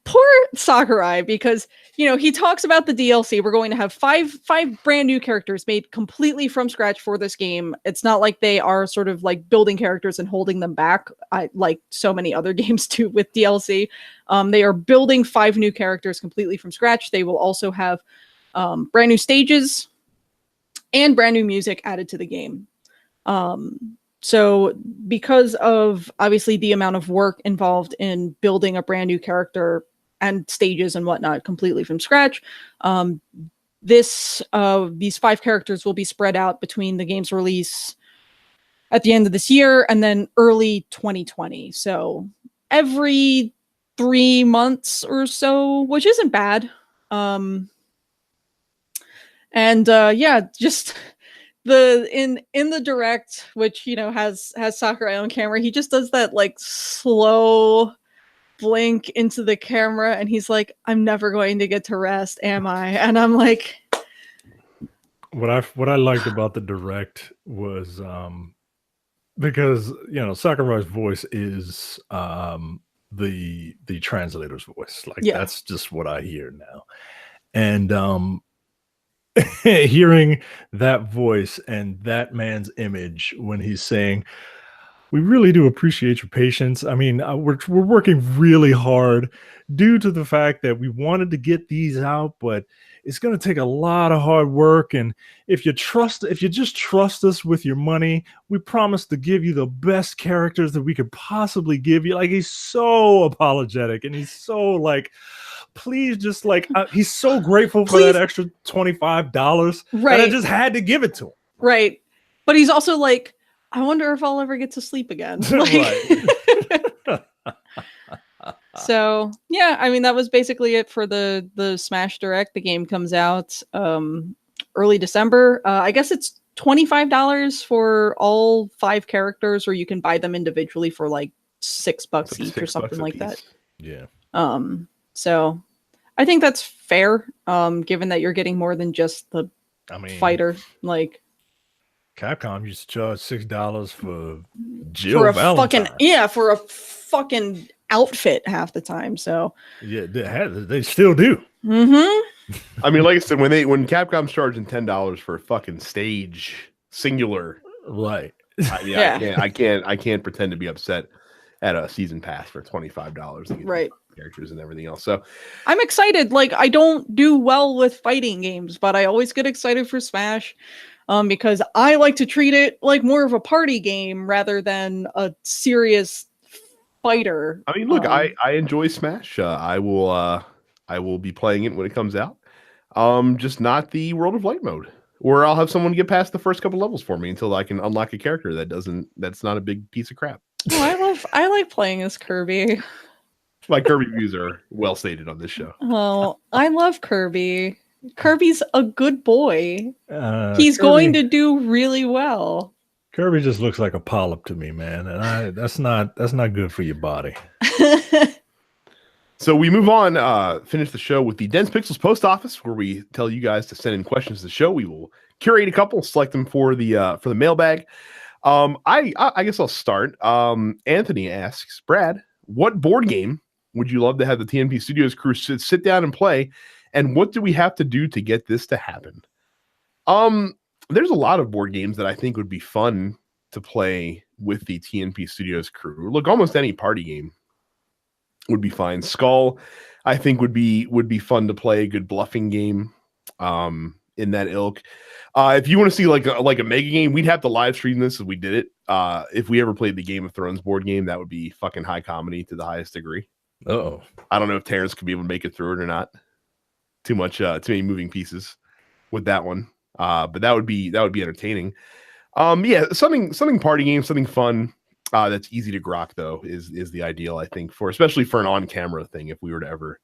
poor Sakurai, because he talks about the DLC. We're going to have five brand new characters made completely from scratch for this game. It's not like they are sort of like building characters and holding them back, like so many other games do with DLC. They are building 5 new characters completely from scratch. They will also have brand new stages and brand new music added to the game. So because of obviously the amount of work involved in building a brand new character and stages and whatnot completely from scratch, these 5 characters will be spread out between the game's release at the end of this year and then early 2020. So every 3 months or so, which isn't bad. Just in the direct, which has Sakurai on camera, he just does that like slow blink into the camera, and he's like, "I'm never going to get to rest, am I?" And I'm like, what I liked about the direct was because Sakurai's voice is the translator's voice. Like that's just what I hear now, and hearing that voice and that man's image when he's saying, "We really do appreciate your patience. I mean, we're working really hard due to the fact that we wanted to get these out, but it's going to take a lot of hard work. And if you just trust us with your money, we promise to give you the best characters that we could possibly give you." Like, he's so apologetic, and he's so like, please just like, he's so grateful for that extra $25. Right. And I just had to give it to him. Right. But he's also like, I wonder if I'll ever get to sleep again. Like, So yeah, I mean that was basically it for the Smash Direct. The game comes out early December. I guess it's $25 for all 5 characters, or you can buy them individually for like $6 each or something like that. Yeah. So I think that's fair, given that you're getting more than just the fighter. Like Capcom used to charge $6 for Jill for a Valentine. For a fucking outfit half the time. So yeah, they still do. Mm-hmm. I mean, like I said, when Capcom's charging $10 for a fucking stage singular, right? I can't pretend to be upset at a season pass for $25. Right. Characters and everything else. So I'm excited. Like, I don't do well with fighting games, but I always get excited for Smash. Because I like to treat it like more of a party game rather than a serious fighter. I mean, look, I enjoy Smash. I will be playing it when it comes out. Just not the World of Light mode, or I'll have someone get past the first couple levels for me until I can unlock a character that's not a big piece of crap. Oh, I like playing as Kirby. My Kirby views are well stated on this show. Oh, I love Kirby. Kirby's a good boy. He's going to do really well. Kirby just looks like a polyp to me, man, and that's not good for your body. So we move on, finish the show with the Dense Pixels post office, where we tell you guys to send in questions to the show. We will curate a couple, select them for the mailbag. I guess I'll start. Anthony asks, Brad, what board game would you love to have the TNP Studios crew sit down and play? And what do we have to do to get this to happen? There's a lot of board games that I think would be fun to play with the TNP Studios crew. Look, almost any party game would be fine. Skull, I think, would be fun to play. A good bluffing game in that ilk. If you want to see like a mega game, we'd have to live stream this as we did it. If we ever played the Game of Thrones board game, that would be fucking high comedy to the highest degree. Oh, I don't know if Terrence could be able to make it through it or not. Too many moving pieces with that one. But that would be entertaining. Yeah, something party game, something fun. That's easy to grok though is the ideal, I think, especially for an on-camera thing if we were to ever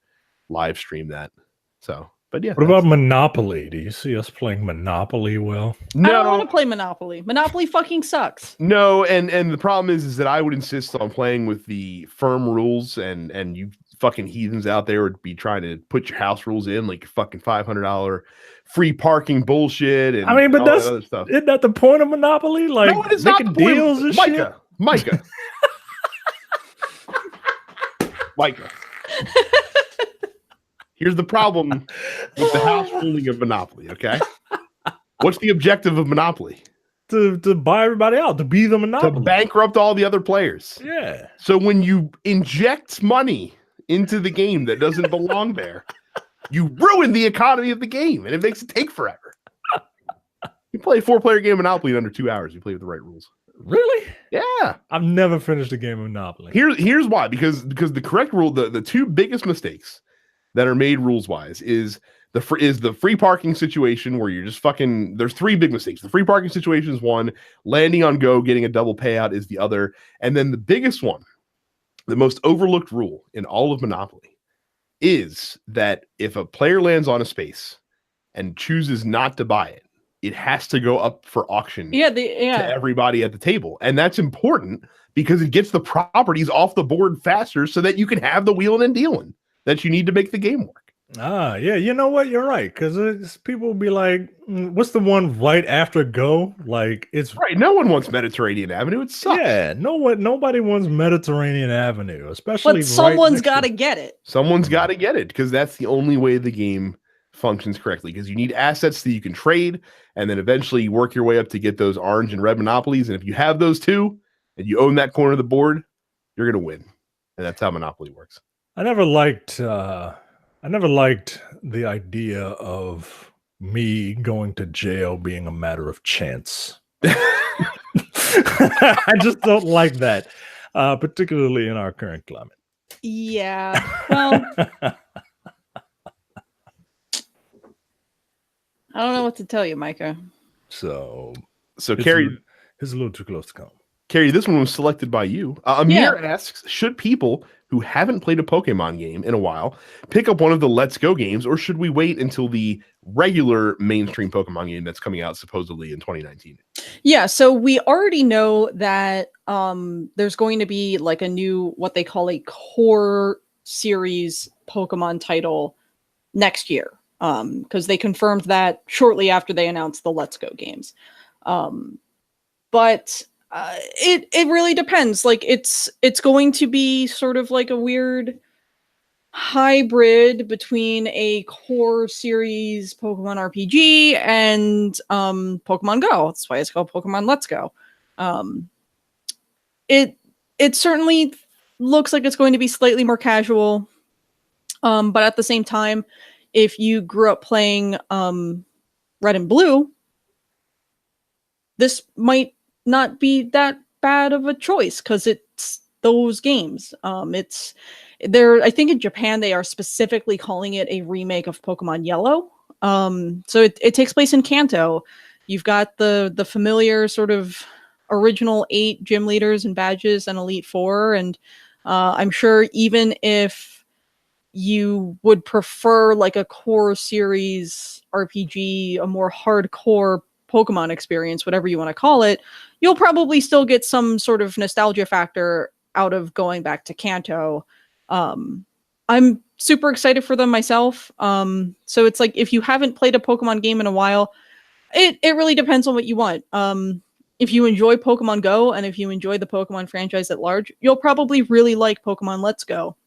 live stream that. So, but yeah. What about Monopoly? Do you see us playing Monopoly well? No. I don't want to play Monopoly. Monopoly fucking sucks. No, and the problem is that I would insist on playing with the firm rules, and you fucking heathens out there would be trying to put your house rules in, like fucking $500 free parking bullshit. And I mean, but that's other stuff. Isn't that the point of Monopoly? Like, no, it is not the deals point. And Micah. Micah. Here's the problem with the house ruling of Monopoly. Okay, what's the objective of Monopoly? To buy everybody out, to be the monopoly, to bankrupt all the other players. Yeah. So when you inject money into the game that doesn't belong there, you ruin the economy of the game, and it makes it take forever. You play a 4-player game of Monopoly in under 2 hours. You play with the right rules. Really? Yeah. I've never finished a game of Monopoly. Here's why. Because the correct rule, the two biggest mistakes that are made rules wise is the free parking situation where you're just fucking. There's 3 big mistakes. The free parking situation is one. Landing on go, getting a double payout is the other. And then the biggest one, the most overlooked rule in all of Monopoly, is that if a player lands on a space and chooses not to buy it, it has to go up for auction to everybody at the table. And that's important because it gets the properties off the board faster so that you can have the wheeling and dealing that you need to make the game work. Ah, yeah. You know what? You're right. Because people will be like, what's the one right after go? Like, it's right. No one wants Mediterranean Avenue. It sucks. Yeah. Nobody wants Mediterranean Avenue, especially. But someone's got to get it. Someone's got to get it because that's the only way the game functions correctly, because you need assets that you can trade and then eventually you work your way up to get those orange and red monopolies. And if you have those two and you own that corner of the board, you're going to win. And that's how Monopoly works. I never liked the idea of me going to jail being a matter of chance. I just don't like that, particularly in our current climate. Yeah. Well, I don't know what to tell you, Micah. So Carrie, it's a little too close to come. Carrie, this one was selected by you. Amir asks, should people who haven't played a Pokemon game in a while pick up one of the Let's Go games, or should we wait until the regular mainstream Pokemon game that's coming out supposedly in 2019? Yeah, so we already know that there's going to be like a new, what they call a core series Pokemon title next year, because they confirmed that shortly after they announced the Let's Go games. But it really depends. Like it's going to be sort of like a weird hybrid between a core series Pokemon RPG and Pokemon Go. That's why it's called Pokemon Let's Go. It certainly looks like it's going to be slightly more casual, but at the same time, if you grew up playing Red and Blue, this might not be that bad of a choice because it's those games. It's there. I think in Japan they are specifically calling it a remake of Pokemon Yellow. So it takes place in Kanto. You've got the familiar sort of original 8 gym leaders and badges and Elite Four, and I'm sure even if you would prefer like a core series RPG, a more hardcore Pokemon experience, whatever you want to call it, you'll probably still get some sort of nostalgia factor out of going back to Kanto. I'm super excited for them myself. So it's like, if you haven't played a Pokemon game in a while, it really depends on what you want. If you enjoy Pokemon Go and if you enjoy the Pokemon franchise at large, you'll probably really like Pokemon Let's Go.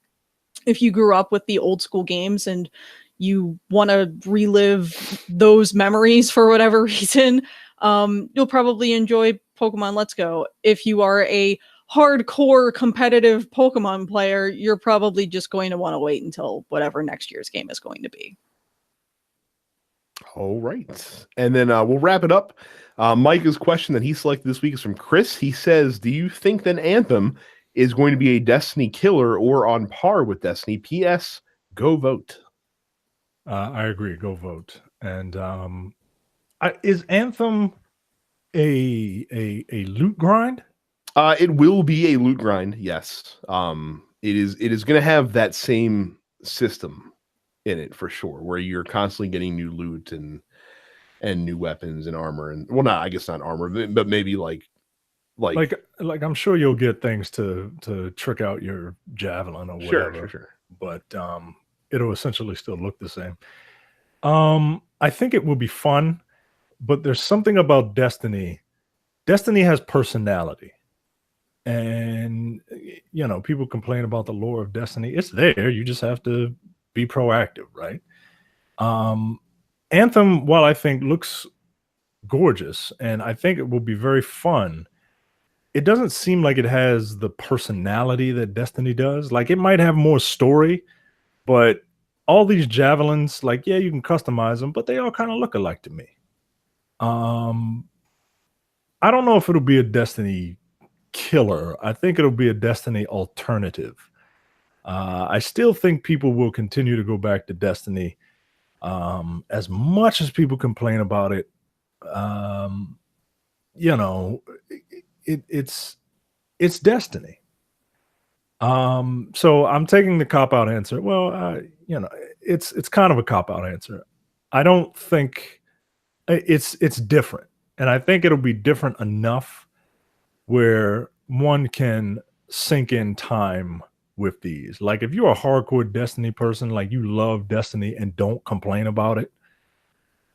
If you grew up with the old school games and you want to relive those memories for whatever reason, you'll probably enjoy Pokemon Let's Go. If you are a hardcore competitive Pokemon player, you're probably just going to want to wait until whatever next year's game is going to be. All right. And then we'll wrap it up. Micah's question that he selected this week is from Chris. He says, do you think that Anthem is going to be a Destiny killer or on par with Destiny? P.S. Go vote. I agree. Go vote. And is Anthem a loot grind? It will be a loot grind. Yes. It is going to have that same system in it for sure, where you're constantly getting new loot and new weapons and armor, and well, not, I guess not armor, but maybe like I'm sure you'll get things to trick out your javelin or whatever. Sure. But it'll essentially still look the same. I think it will be fun, but there's something about Destiny. Destiny has personality. And people complain about the lore of Destiny. It's there. You just have to be proactive, right? Anthem, while I think looks gorgeous, and I think it will be very fun, it doesn't seem like it has the personality that Destiny does. Like, it might have more story, but all these javelins, like, yeah, you can customize them, but they all kind of look alike to me. I don't know if it'll be a Destiny killer. I think it'll be a Destiny alternative. I still think people will continue to go back to Destiny. As much as people complain about it, it's Destiny. So I'm taking the cop-out answer. Well, it's kind of a cop-out answer. I don't think it's different. And I think it'll be different enough where one can sink in time with these. Like, if you're a hardcore Destiny person, like you love Destiny and don't complain about it,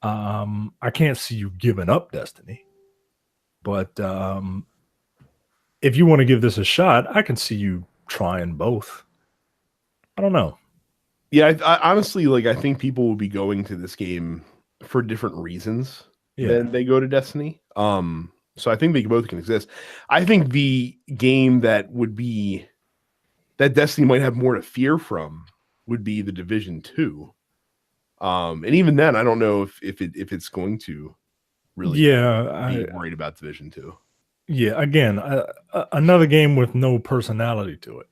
I can't see you giving up Destiny. But if you want to give this a shot, I can see you trying both. I don't know. Yeah, I honestly, I think people will be going to this game for different reasons than they go to Destiny. So I think they both can exist. I think the game that Destiny might have more to fear from would be the Division 2. And even then, I don't know if it's going to really be worried about Division 2. Yeah, again, another game with no personality to it.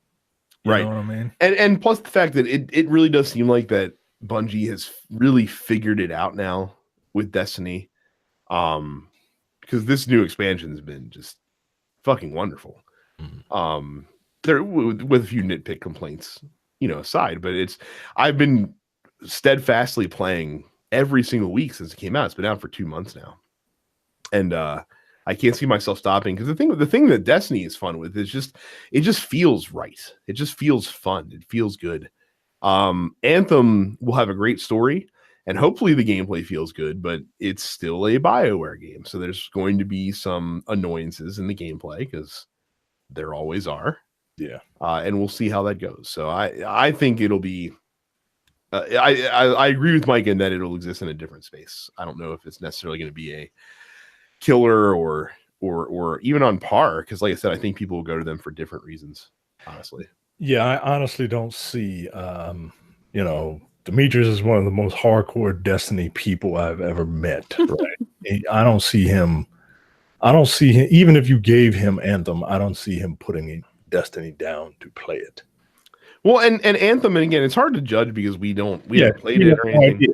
You know what I mean? And plus the fact that it really does seem like that Bungie has really figured it out now with Destiny. Because this new expansion has been just fucking wonderful. There with a few nitpick complaints, aside, but I've been steadfastly playing every single week since it came out. It's been out for 2 months now, and I can't see myself stopping, because the thing that Destiny is fun with is it just feels right. It just feels fun. It feels good. Anthem will have a great story, and hopefully the gameplay feels good, but it's still a BioWare game, so there's going to be some annoyances in the gameplay, because there always are. Yeah. And we'll see how that goes. So I think it'll be. I agree with Mike in that it'll exist in a different space. I don't know if it's necessarily going to be a killer or even on par, because like I said, I think people will go to them for different reasons, honestly. Yeah, I honestly don't see Demetrius is one of the most hardcore Destiny people I've ever met. Right? I don't see him, even if you gave him Anthem, I don't see him putting Destiny down to play it. Well, and Anthem, and again, it's hard to judge because we haven't played it or anything. Idea.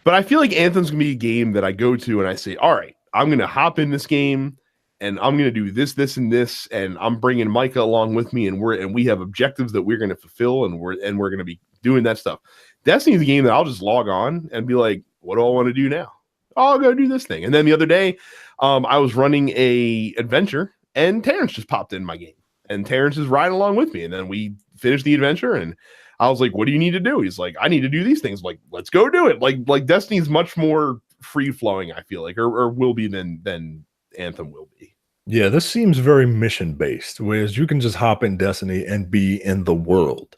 But I feel like Anthem's gonna be a game that I go to and I say, all right, I'm gonna hop in this game and I'm gonna do this, this, and this, and I'm bringing Micah along with me, and we have objectives that we're gonna fulfill, and we're gonna be doing that stuff. Destiny's a game that I'll just log on and be like, what do I want to do now? Oh, I'll go do this thing. And then the other day, I was running a adventure, and Terrence just popped in my game, and Terrence is riding along with me, and then we finished the adventure, and I was like, what do you need to do? He's like, I need to do these things. I'm like, let's go do it. Like Destiny's much more free flowing, I feel like, or will be than Anthem will be. Yeah, this seems very mission based, whereas you can just hop in Destiny and be in the world.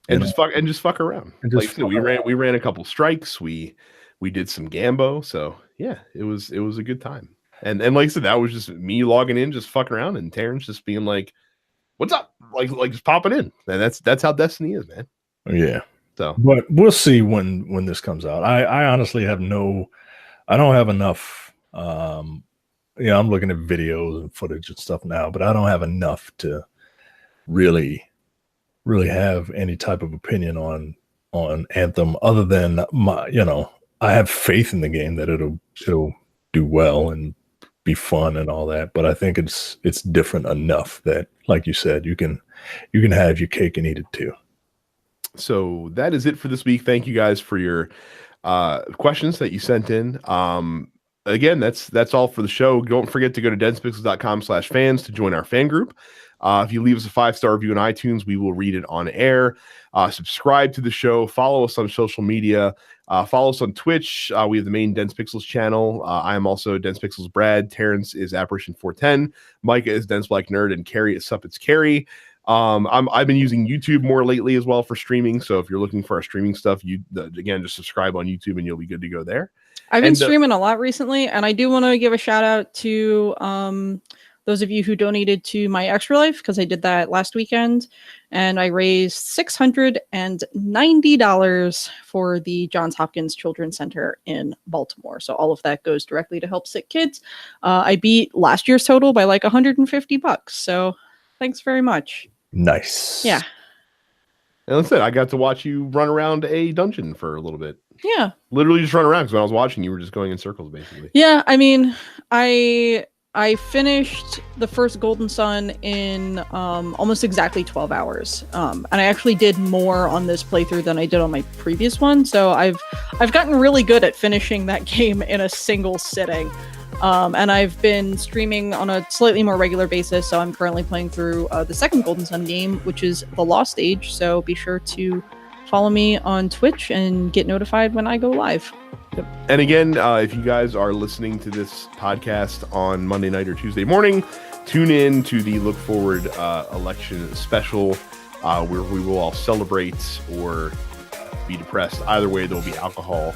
And just fuck around. We ran a couple strikes. We did some Gambo. So yeah, it was a good time. And like I said, that was just me logging in, just fucking around, and Terrence just being like, "What's up?" Like just popping in. And that's how Destiny is, man. Yeah. So, but we'll see when this comes out. I honestly I don't have enough. I'm looking at videos and footage and stuff now, but I don't have enough to really have any type of opinion on Anthem, other than I have faith in the game that it'll do well and be fun and all that. But I think it's different enough that, like you said, you can have your cake and eat it too. So that is it for this week. Thank you guys for your questions that you sent in. Again, that's all for the show. Don't forget to go to denspixels.com/fans to join our fan group. If you leave us a 5-star review on iTunes, we will read it on air. Subscribe to the show. Follow us on social media. Follow us on Twitch. We have the main Dense Pixels channel. I am also Dense Pixels Brad. Terrence is Apparition 410. Micah is Dense Black Nerd, and Carrie is Suppets Carrie. I've been using YouTube more lately as well for streaming. So if you're looking for our streaming stuff, again, just subscribe on YouTube and you'll be good to go there. I've been streaming a lot recently, and I do want to give a shout out to those of you who donated to my Extra Life, because I did that last weekend, and I raised $690 for the Johns Hopkins Children's Center in Baltimore. So all of that goes directly to help sick kids. I beat last year's total by like $150. So thanks very much. Nice. Yeah. And that's it. I got to watch you run around a dungeon for a little bit. Yeah. Literally just run around, because when I was watching, you were just going in circles, basically. Yeah, I mean, I finished the first Golden Sun in almost exactly 12 hours. And I actually did more on this playthrough than I did on my previous one. So I've gotten really good at finishing that game in a single sitting. And I've been streaming on a slightly more regular basis. So I'm currently playing through the second Golden Sun game, which is The Lost Age. So be sure to follow me on Twitch and get notified when I go live. Yep. And again, if you guys are listening to this podcast on Monday night or Tuesday morning, tune in to the Look Forward election special, where we will all celebrate or be depressed. Either way, there will be alcohol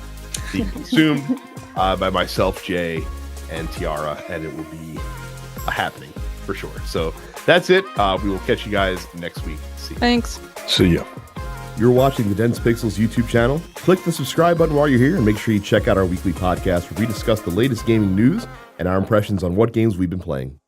being consumed by myself, Jay, and Tiara, and it will be a happening for sure. So that's it. We will catch you guys next week. See you. Thanks. See ya. You're watching the Dense Pixels YouTube channel. Click the subscribe button while you're here, and make sure you check out our weekly podcast where we discuss the latest gaming news and our impressions on what games we've been playing.